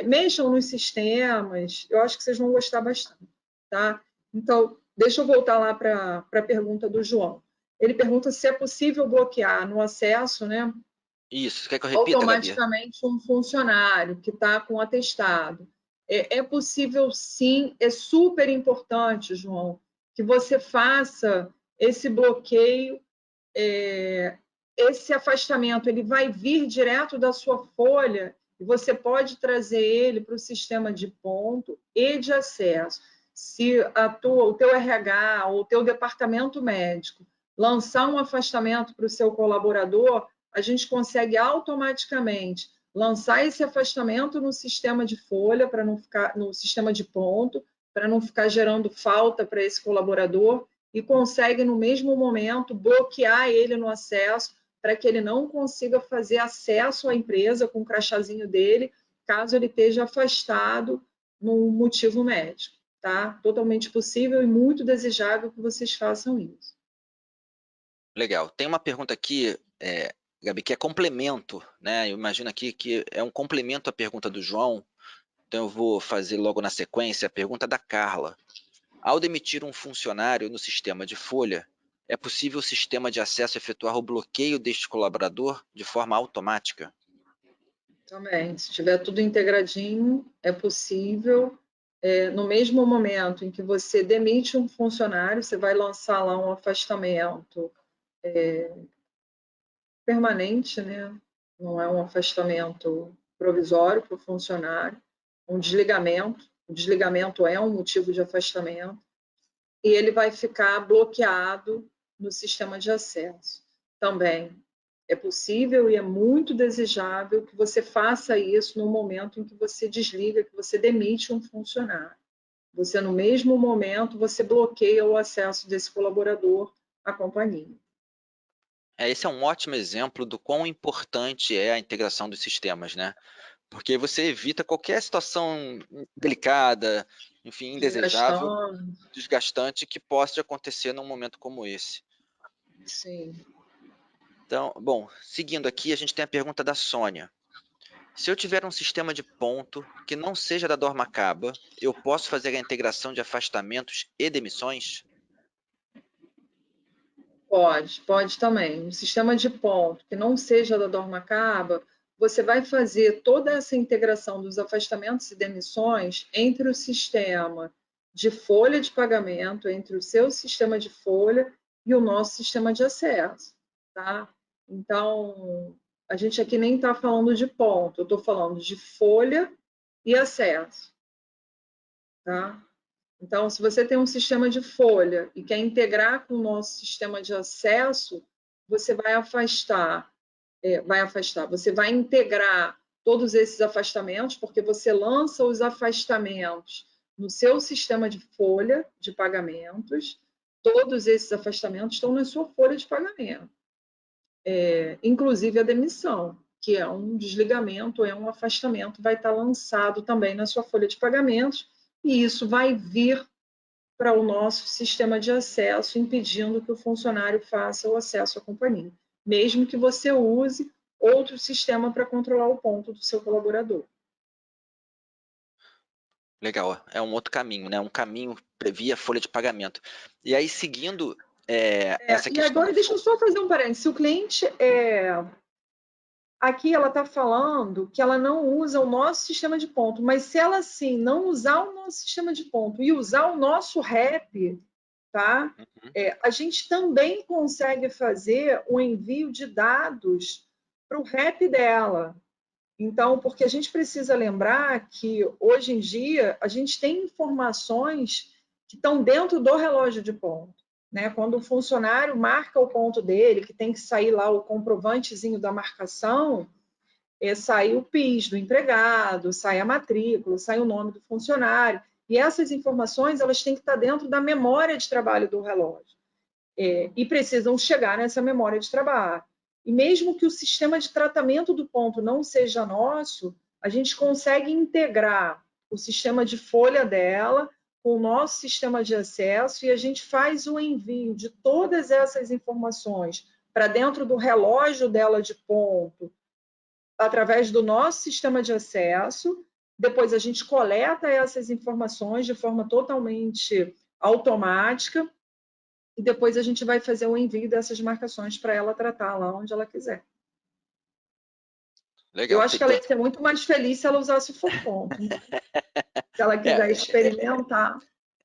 mexam nos sistemas. Eu acho que vocês vão gostar bastante, tá? Então, deixa eu voltar lá para a pergunta do João. Ele pergunta se é possível bloquear no acesso, né,
Isso, você quer que eu repita, Gabi?
automaticamente um funcionário que está com atestado. É possível, sim, é super importante, João, que você faça esse bloqueio, esse afastamento, ele vai vir direto da sua folha e você pode trazer ele para o sistema de ponto e de acesso. Se o teu RH ou o teu departamento médico lançar um afastamento para o seu colaborador, a gente consegue automaticamente lançar esse afastamento no sistema de folha, para não ficar no sistema de ponto, para não ficar gerando falta para esse colaborador, e consegue, no mesmo momento, bloquear ele no acesso, para que ele não consiga fazer acesso à empresa com o crachazinho dele, caso ele esteja afastado num motivo médico. Tá? Totalmente possível e muito desejável que vocês façam isso.
Legal. Tem uma pergunta aqui, Gabi, que é complemento, né? Eu imagino aqui que é um complemento à pergunta do João, então eu vou fazer logo na sequência a pergunta da Carla. Ao demitir um funcionário no sistema de folha, é possível o sistema de acesso efetuar o bloqueio deste colaborador de forma automática?
Também, se tiver tudo integradinho, é possível. No mesmo momento em que você demite um funcionário, você vai lançar lá um afastamento permanente, né? Não é um afastamento provisório para o funcionário, um desligamento. O desligamento é um motivo de afastamento e ele vai ficar bloqueado no sistema de acesso. Também é possível e é muito desejável que você faça isso no momento em que você desliga, que você demite um funcionário. Você, no mesmo momento, você bloqueia o acesso desse colaborador à companhia.
Esse é um ótimo exemplo do quão importante é a integração dos sistemas, né? Porque você evita qualquer situação delicada, enfim, indesejável,
Desgastando,
desgastante que possa acontecer num momento como esse.
sim.
Então, bom, seguindo aqui, a gente tem a pergunta da Sônia. Se eu tiver um sistema de ponto que não seja da Dormacaba, eu posso fazer a integração de afastamentos e demissões?
Pode também. Um sistema de ponto que não seja da Dormacaba, você vai fazer toda essa integração dos afastamentos e demissões entre o sistema de folha de pagamento, entre o seu sistema de folha e o nosso sistema de acesso, tá? Então, a gente aqui nem está falando de ponto, eu estou falando de folha e acesso, tá? Então, se você tem um sistema de folha e quer integrar com o nosso sistema de acesso, você você vai integrar todos esses afastamentos, porque você lança os afastamentos no seu sistema de folha de pagamentos, todos esses afastamentos estão na sua folha de pagamento, inclusive a demissão, que é um desligamento, é um afastamento, vai estar lançado também na sua folha de pagamentos, e isso vai vir para o nosso sistema de acesso, impedindo que o funcionário faça o acesso à companhia, mesmo que você use outro sistema para controlar o ponto do seu colaborador.
Legal, é um outro caminho, né? Um caminho via folha de pagamento. E aí, seguindo essa
E
questão da
agora, deixa eu
folha.
só fazer um parênteses. Se o cliente aqui ela está falando que ela não usa o nosso sistema de ponto, mas se ela sim não usar o nosso sistema de ponto e usar o nosso REP, tá?
Uhum.
A gente também consegue fazer o envio de dados para o REP dela. Então, porque a gente precisa lembrar que hoje em dia a gente tem informações que estão dentro do relógio de ponto. Né? Quando o funcionário marca o ponto dele, que tem que sair lá o comprovantezinho da marcação, sai o PIS do empregado, sai a matrícula, sai o nome do funcionário. E essas informações elas têm que estar dentro da memória de trabalho do relógio. E precisam chegar nessa memória de trabalho. E mesmo que o sistema de tratamento do ponto não seja nosso, a gente consegue integrar o sistema de folha dela com o nosso sistema de acesso e a gente faz o envio de todas essas informações para dentro do relógio dela de ponto, através do nosso sistema de acesso. Depois a gente coleta essas informações de forma totalmente automática e depois a gente vai fazer o envio dessas marcações para ela tratar lá onde ela quiser. Eu
Legal.
acho que ela ia ser muito mais feliz se ela usasse o Forponto. Se ela quiser experimentar.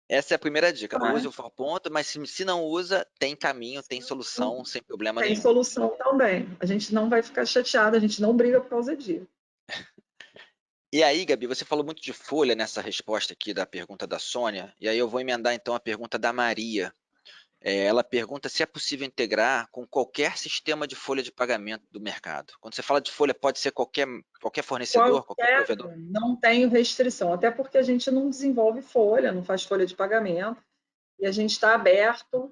Essa é a primeira dica.
Vai.
Use o Forponto, mas se não usa, tem caminho, tem solução, sem problema
Tem
nenhum.
solução também. A gente não vai ficar chateada, a gente não briga por causa disso.
E aí, Gabi, você falou muito de folha nessa resposta aqui da pergunta da Sônia, e aí eu vou emendar então a pergunta da Maria. Ela pergunta se é possível integrar com qualquer sistema de folha de pagamento do mercado. Quando você fala de folha, pode ser qualquer fornecedor, qualquer provedor?
Não tenho restrição, até porque a gente não desenvolve folha, não faz folha de pagamento, e a gente está aberto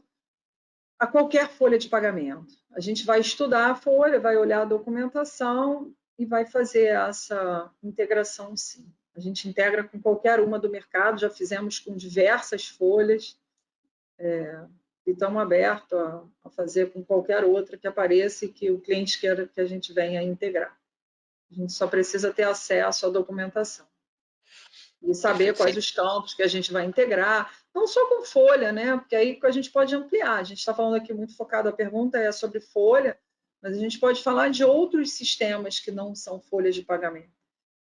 a qualquer folha de pagamento. A gente vai estudar a folha, vai olhar a documentação e vai fazer essa integração, sim. A gente integra com qualquer uma do mercado, já fizemos com diversas folhas, e estamos abertos a fazer com qualquer outra que apareça e que o cliente queira que a gente venha integrar. A gente só precisa ter acesso à documentação e saber
Perfeito.
quais os campos que a gente vai integrar, não só com folha, né? Porque aí a gente pode ampliar. A gente está falando aqui muito focado, a pergunta é sobre folha, mas a gente pode falar de outros sistemas que não são folhas de pagamento.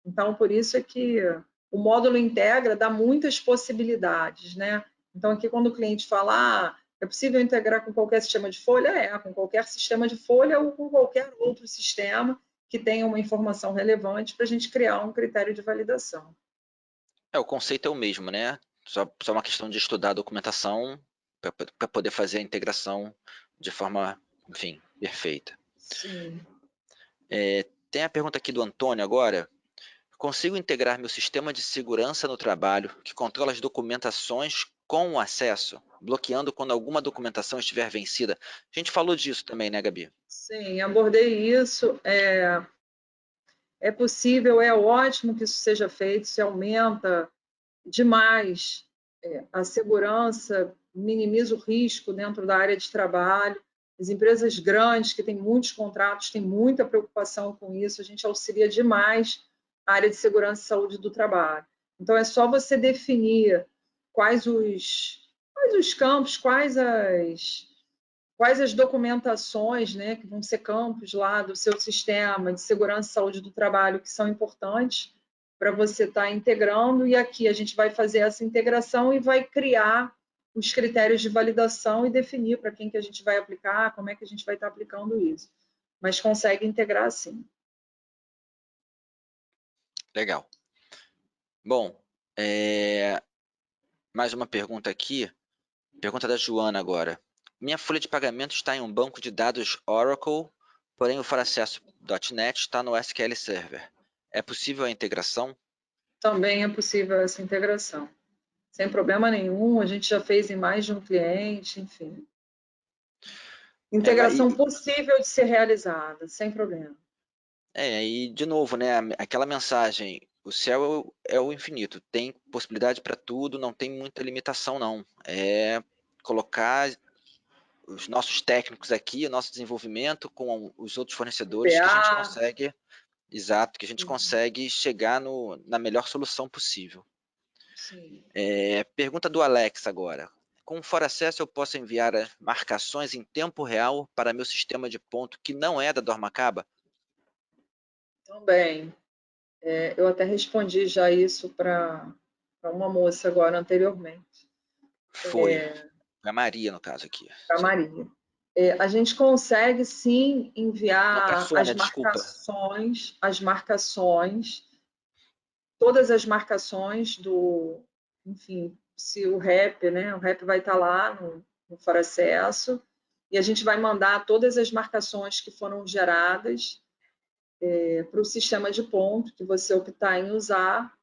Então, por isso é que o módulo integra dá muitas possibilidades, né? Então, aqui quando o cliente fala, é possível integrar com qualquer sistema de folha? Com qualquer sistema de folha ou com qualquer outro sistema que tenha uma informação relevante para a gente criar um critério de validação.
O conceito é o mesmo, né? Só uma questão de estudar a documentação para poder fazer a integração de forma, enfim, perfeita.
Sim.
Tem a pergunta aqui do Antônio agora. Consigo integrar meu sistema de segurança no trabalho, que controla as documentações com o acesso, bloqueando quando alguma documentação estiver vencida? A gente falou disso também, né, Gabi?
Sim, abordei isso. É possível, é ótimo que isso seja feito, se aumenta demais a segurança, minimiza o risco dentro da área de trabalho. As empresas grandes, que têm muitos contratos, têm muita preocupação com isso, a gente auxilia demais a área de segurança e saúde do trabalho. Então, é só você definir quais os campos, quais as documentações, né, que vão ser campos lá do seu sistema de segurança e saúde do trabalho que são importantes para você estar integrando, e aqui a gente vai fazer essa integração e vai criar os critérios de validação e definir para quem que a gente vai aplicar, como é que a gente vai estar aplicando isso. Mas consegue integrar sim.
Legal. Bom, mais uma pergunta aqui. Pergunta da Joana agora. Minha folha de pagamento está em um banco de dados Oracle, porém o ForAcesso.net está no SQL Server. É possível a integração?
Também é possível essa integração. Sem problema nenhum, a gente já fez em mais de um cliente, enfim. Integração possível de ser realizada, sem problema.
E de novo, né, aquela mensagem, o céu é o infinito, tem possibilidade para tudo, não tem muita limitação não. É colocar os nossos técnicos aqui, o nosso desenvolvimento com os outros fornecedores que a gente consegue, exato, que a gente consegue chegar na melhor solução possível.
Sim.
Pergunta do Alex agora. Com o ForAcesso eu posso enviar as marcações em tempo real para meu sistema de ponto que não é da Dormacaba?
Também. Eu até respondi já isso para uma moça agora anteriormente.
Foi. A Maria, no caso aqui.
Para a Maria. A gente consegue sim
Não, para a
enviar
Sônia, desculpa.
todas as marcações enfim, se o REP, né? O REP vai estar lá no For Acesso, e a gente vai mandar todas as marcações que foram geradas para o sistema de ponto que você optar em usar,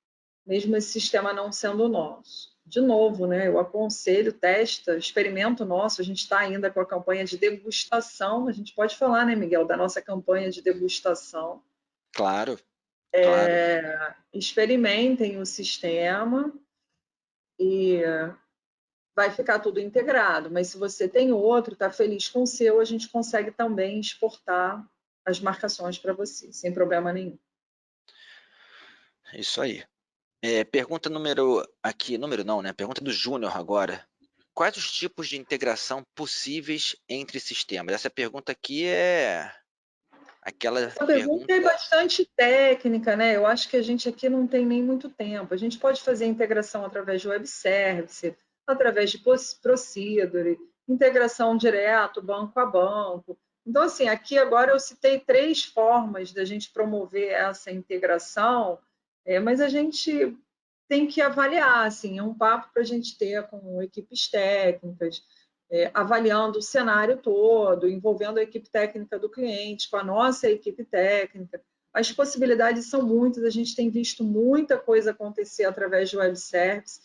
mesmo esse sistema não sendo nosso. De novo, né, eu aconselho, testa, experimenta o nosso. A gente está ainda com a campanha de degustação. A gente pode falar, né, Miguel, da nossa campanha de degustação.
Claro, claro.
Experimentem o sistema e vai ficar tudo integrado. Mas se você tem outro, está feliz com o seu, a gente consegue também exportar as marcações para você, sem problema nenhum.
Isso aí. Pergunta número não, né? Pergunta do Júnior agora. Quais os tipos de integração possíveis entre sistemas? Essa pergunta aqui é aquela
Essa pergunta é
pergunta.
bastante técnica, né? Eu acho que a gente aqui não tem nem muito tempo. A gente pode fazer integração através de web service, através de procedure, integração direto, banco a banco. Então, assim, aqui agora eu citei 3 formas da gente promover essa integração, mas a gente tem que avaliar, assim, é um papo para a gente ter com equipes técnicas, avaliando o cenário todo, envolvendo a equipe técnica do cliente, com a nossa equipe técnica. As possibilidades são muitas, a gente tem visto muita coisa acontecer através de web service.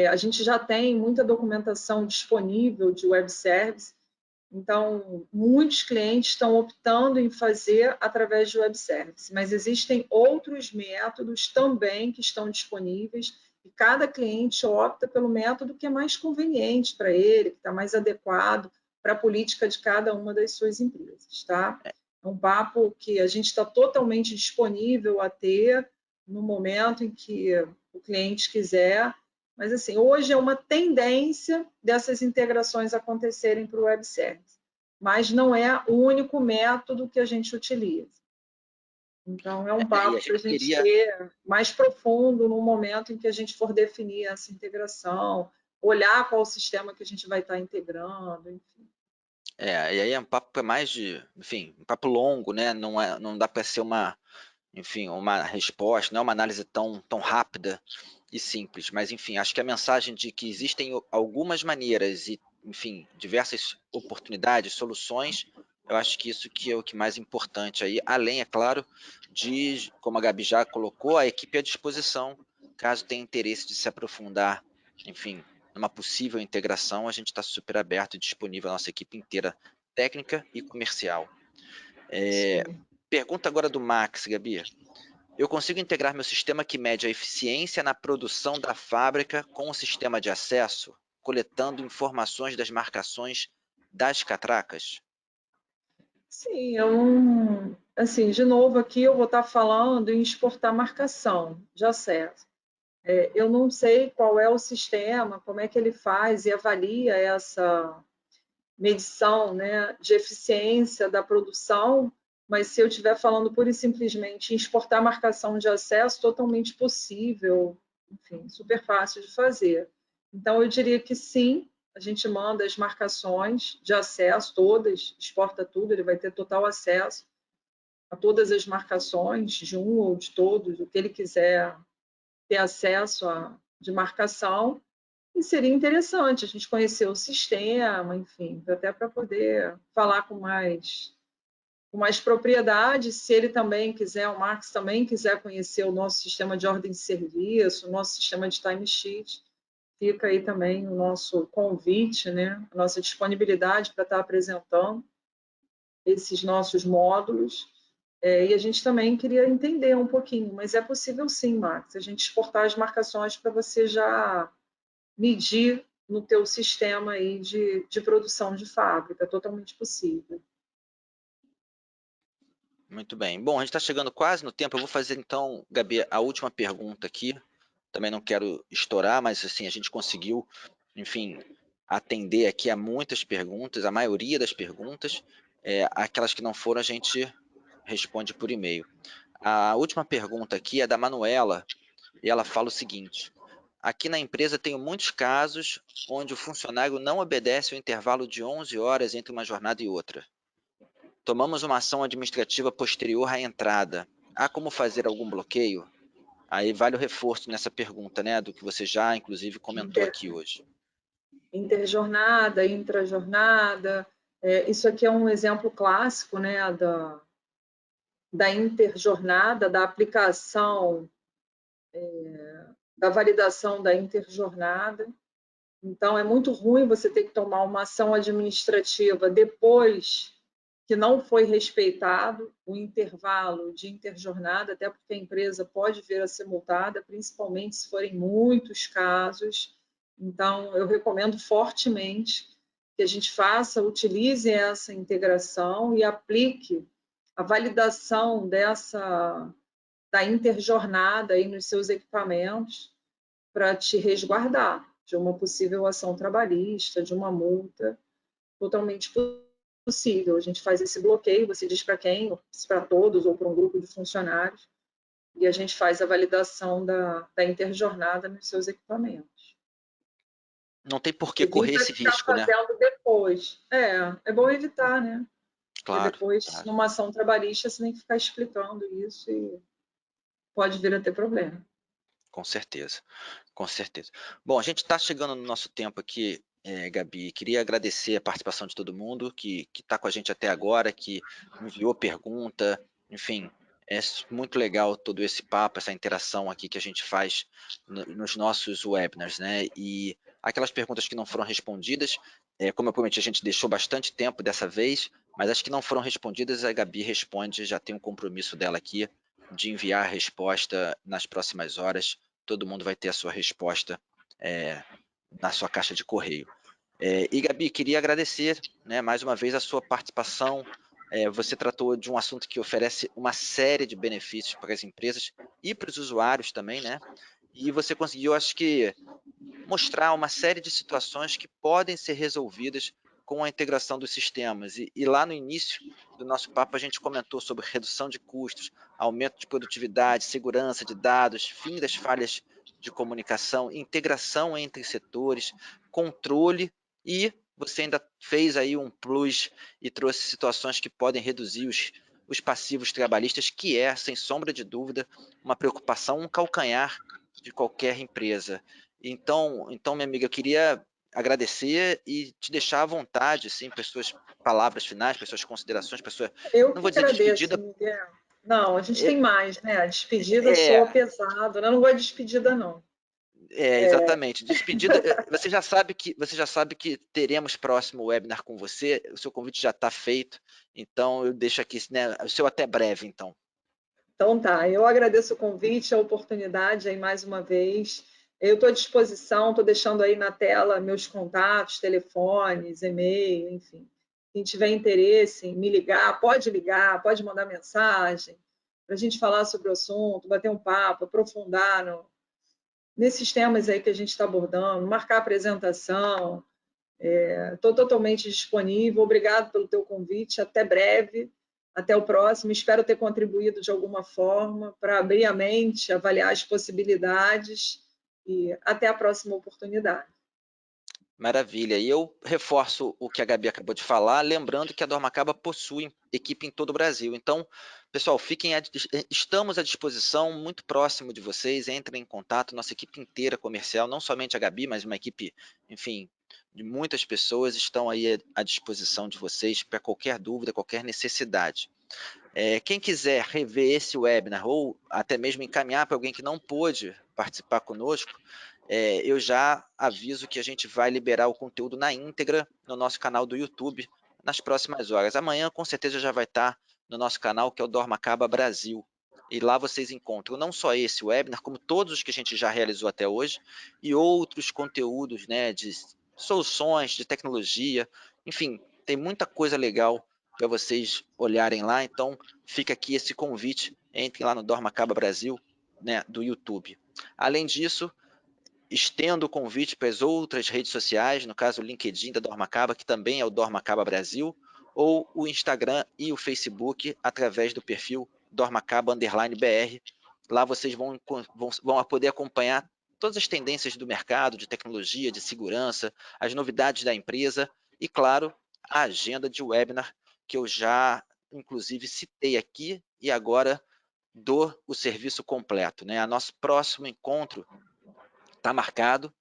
A gente já tem muita documentação disponível de web service, então muitos clientes estão optando em fazer através de web service, mas existem outros métodos também que estão disponíveis e cada cliente opta pelo método que é mais conveniente para ele, que está mais adequado para a política de cada uma das suas empresas, tá? É um papo que a gente está totalmente disponível a ter no momento em que o cliente quiser, mas assim, hoje é uma tendência dessas integrações acontecerem para o web service, mas não é o único método que a gente utiliza. Então, é um
E a
papo para a
gente
gente
queria.
ter mais profundo no momento em que a gente for definir essa integração, olhar qual o sistema que a gente vai estar integrando, enfim.
E aí é um papo que é mais de, enfim, um papo longo, né? Não dá para ser uma resposta, não é uma análise tão rápida e simples. Mas, enfim, acho que a mensagem de que existem algumas maneiras e, enfim, diversas oportunidades, soluções, eu acho que isso que é o que mais importante aí, além, é claro, de, como a Gabi já colocou, a equipe à disposição, caso tenha interesse de se aprofundar, enfim, numa possível integração, a gente está super aberto e disponível, a nossa equipe inteira, técnica e comercial.
Sim.
Pergunta agora do Max, Gabi. Eu consigo integrar meu sistema que mede a eficiência na produção da fábrica com o sistema de acesso, coletando informações das marcações das catracas?
Sim, assim, de novo aqui eu vou estar falando em exportar marcação de acesso. Eu não sei qual é o sistema, como é que ele faz e avalia essa medição, né, de eficiência da produção, mas se eu estiver falando pura e simplesmente em exportar marcação de acesso, totalmente possível, enfim, super fácil de fazer. Então, eu diria que sim, a gente manda as marcações de acesso, todas, exporta tudo, ele vai ter total acesso a todas as marcações, de um ou de todos, o que ele quiser ter acesso de marcação, e seria interessante a gente conhecer o sistema, enfim, até para poder falar com mais propriedade. Se ele também quiser, o Marcos também quiser conhecer o nosso sistema de ordem de serviço, o nosso sistema de timesheet, fica aí também o nosso convite, né? A nossa disponibilidade para estar apresentando esses nossos módulos. E a gente também queria entender um pouquinho, mas é possível sim, Marcos, a gente exportar as marcações para você já medir no teu sistema aí de produção de fábrica, é totalmente possível.
Muito bem. Bom, a gente está chegando quase no tempo. Eu vou fazer então, Gabi, a última pergunta aqui. Também não quero estourar, mas assim, a gente conseguiu, enfim, atender aqui a muitas perguntas, a maioria das perguntas. Aquelas que não foram, a gente responde por e-mail. A última pergunta aqui é da Manuela, e ela fala o seguinte: aqui na empresa tenho muitos casos onde o funcionário não obedece o intervalo de 11 horas entre uma jornada e outra. Tomamos uma ação administrativa posterior à entrada. Há como fazer algum bloqueio? Aí vale o reforço nessa pergunta, né, do que você já, inclusive, comentou
Inter,
aqui hoje.
interjornada, intrajornada, isso aqui é um exemplo clássico, né, da interjornada, da aplicação, da validação da interjornada. Então, é muito ruim você ter que tomar uma ação administrativa depois que não foi respeitado o intervalo de interjornada, até porque a empresa pode vir a ser multada, principalmente se forem muitos casos. Então, eu recomendo fortemente que a gente faça, utilize essa integração e aplique a validação da interjornada aí nos seus equipamentos para te resguardar de uma possível ação trabalhista, de uma multa totalmente possível. A gente faz esse bloqueio, você diz para quem, se para todos ou para um grupo de funcionários, e a gente faz a validação da interjornada nos seus equipamentos.
Não tem por que correr
Evita
esse
ficar
risco, né?
fazendo depois. É bom evitar, né? Porque
Claro,
depois,
claro.
numa ação trabalhista, você tem que ficar explicando isso e pode vir a ter problema.
Com certeza, com certeza. Bom, a gente está chegando no nosso tempo aqui, Gabi. Queria agradecer a participação de todo mundo que está com a gente até agora, que enviou pergunta, enfim, muito legal todo esse papo, essa interação aqui que a gente faz nos nossos webinars, né? E aquelas perguntas que não foram respondidas, como eu prometi, a gente deixou bastante tempo dessa vez, mas as que não foram respondidas, a Gabi responde, já tem um compromisso dela aqui de enviar a resposta nas próximas horas. Todo mundo vai ter a sua resposta na sua caixa de correio. E Gabi, queria agradecer, né, mais uma vez a sua participação. Você tratou de um assunto que oferece uma série de benefícios para as empresas e para os usuários também, né? E você conseguiu, acho que, mostrar uma série de situações que podem ser resolvidas com a integração dos sistemas. E lá no início do nosso papo a gente comentou sobre redução de custos, aumento de produtividade, segurança de dados, fim das falhas de comunicação, integração entre setores, controle, e você ainda fez aí um plus e trouxe situações que podem reduzir os passivos trabalhistas, que é, sem sombra de dúvida, uma preocupação, um calcanhar de qualquer empresa. Então, minha amiga, eu queria agradecer e te deixar à vontade, assim, para as suas palavras finais, para as suas considerações, para a sua,
Eu
não
que
vou dizer
agradeço,
despedida,
Miguel. Não, a gente
é,
tem mais, né? A despedida
é,
soa pesado, né? Eu não gosto de despedida, não.
exatamente, despedida, você já sabe que teremos próximo webinar com você, o seu convite já está feito, então eu deixo aqui, né, o seu até breve, então.
Então tá, eu agradeço o convite, a oportunidade aí mais uma vez. Eu estou à disposição, estou deixando aí na tela meus contatos, telefones, e-mail, enfim. Quem tiver interesse em me ligar, pode mandar mensagem para a gente falar sobre o assunto, bater um papo, aprofundar nesses temas aí que a gente está abordando, marcar apresentação. Estou totalmente disponível. Obrigado pelo teu convite. Até breve. Até o próximo. Espero ter contribuído de alguma forma para abrir a mente, avaliar as possibilidades e até a próxima oportunidade.
Maravilha. E eu reforço o que a Gabi acabou de falar, lembrando que a Dormacaba possui equipe em todo o Brasil. Então, pessoal, estamos à disposição, muito próximo de vocês, entrem em contato, nossa equipe inteira comercial, não somente a Gabi, mas uma equipe, enfim, de muitas pessoas estão aí à disposição de vocês para qualquer dúvida, qualquer necessidade. Quem quiser rever esse webinar ou até mesmo encaminhar para alguém que não pôde participar conosco, eu já aviso que a gente vai liberar o conteúdo na íntegra no nosso canal do YouTube nas próximas horas. Amanhã, com certeza, já vai estar no nosso canal, que é o Dormacaba Brasil. E lá vocês encontram não só esse webinar, como todos os que a gente já realizou até hoje, e outros conteúdos, né, de soluções, de tecnologia, enfim, tem muita coisa legal para vocês olharem lá. Então, fica aqui esse convite, entrem lá no Dormacaba Brasil, né, do YouTube. Além disso, estendo o convite para as outras redes sociais, no caso o LinkedIn da Dormacaba, que também é o Dormacaba Brasil, ou o Instagram e o Facebook, através do perfil Dormacaba_BR. Lá vocês vão poder acompanhar todas as tendências do mercado, de tecnologia, de segurança, as novidades da empresa e, claro, a agenda de webinar que eu já, inclusive, citei aqui e agora dou o serviço completo, né? A nosso próximo encontro está marcado,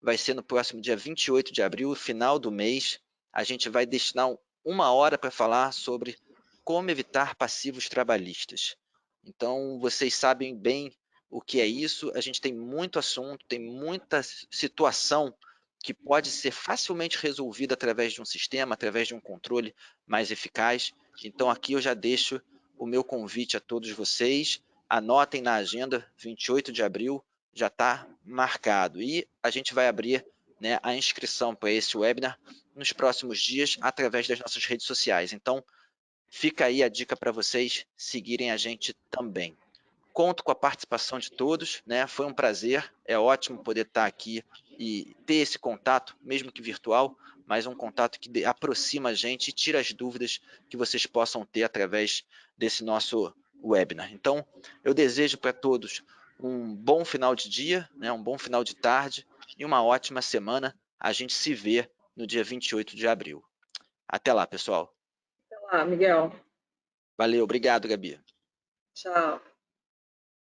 vai ser no próximo dia 28 de abril, final do mês. A gente vai destinar uma hora para falar sobre como evitar passivos trabalhistas. Então, vocês sabem bem o que é isso, a gente tem muito assunto, tem muita situação que pode ser facilmente resolvida através de um sistema, através de um controle mais eficaz. Então, aqui eu já deixo o meu convite a todos vocês, anotem na agenda, 28 de abril, já está marcado. E a gente vai abrir, né, a inscrição para esse webinar nos próximos dias através das nossas redes sociais. Então, fica aí a dica para vocês seguirem a gente também. Conto com a participação de todos, né? Foi um prazer, é ótimo poder estar aqui e ter esse contato, mesmo que virtual, mas um contato que aproxima a gente e tira as dúvidas que vocês possam ter através desse nosso webinar. Então, eu desejo para todos um bom final de dia, né? Um bom final de tarde e uma ótima semana. A gente se vê no dia 28 de abril. Até lá, pessoal.
Até lá, Miguel.
Valeu, obrigado, Gabi.
Tchau.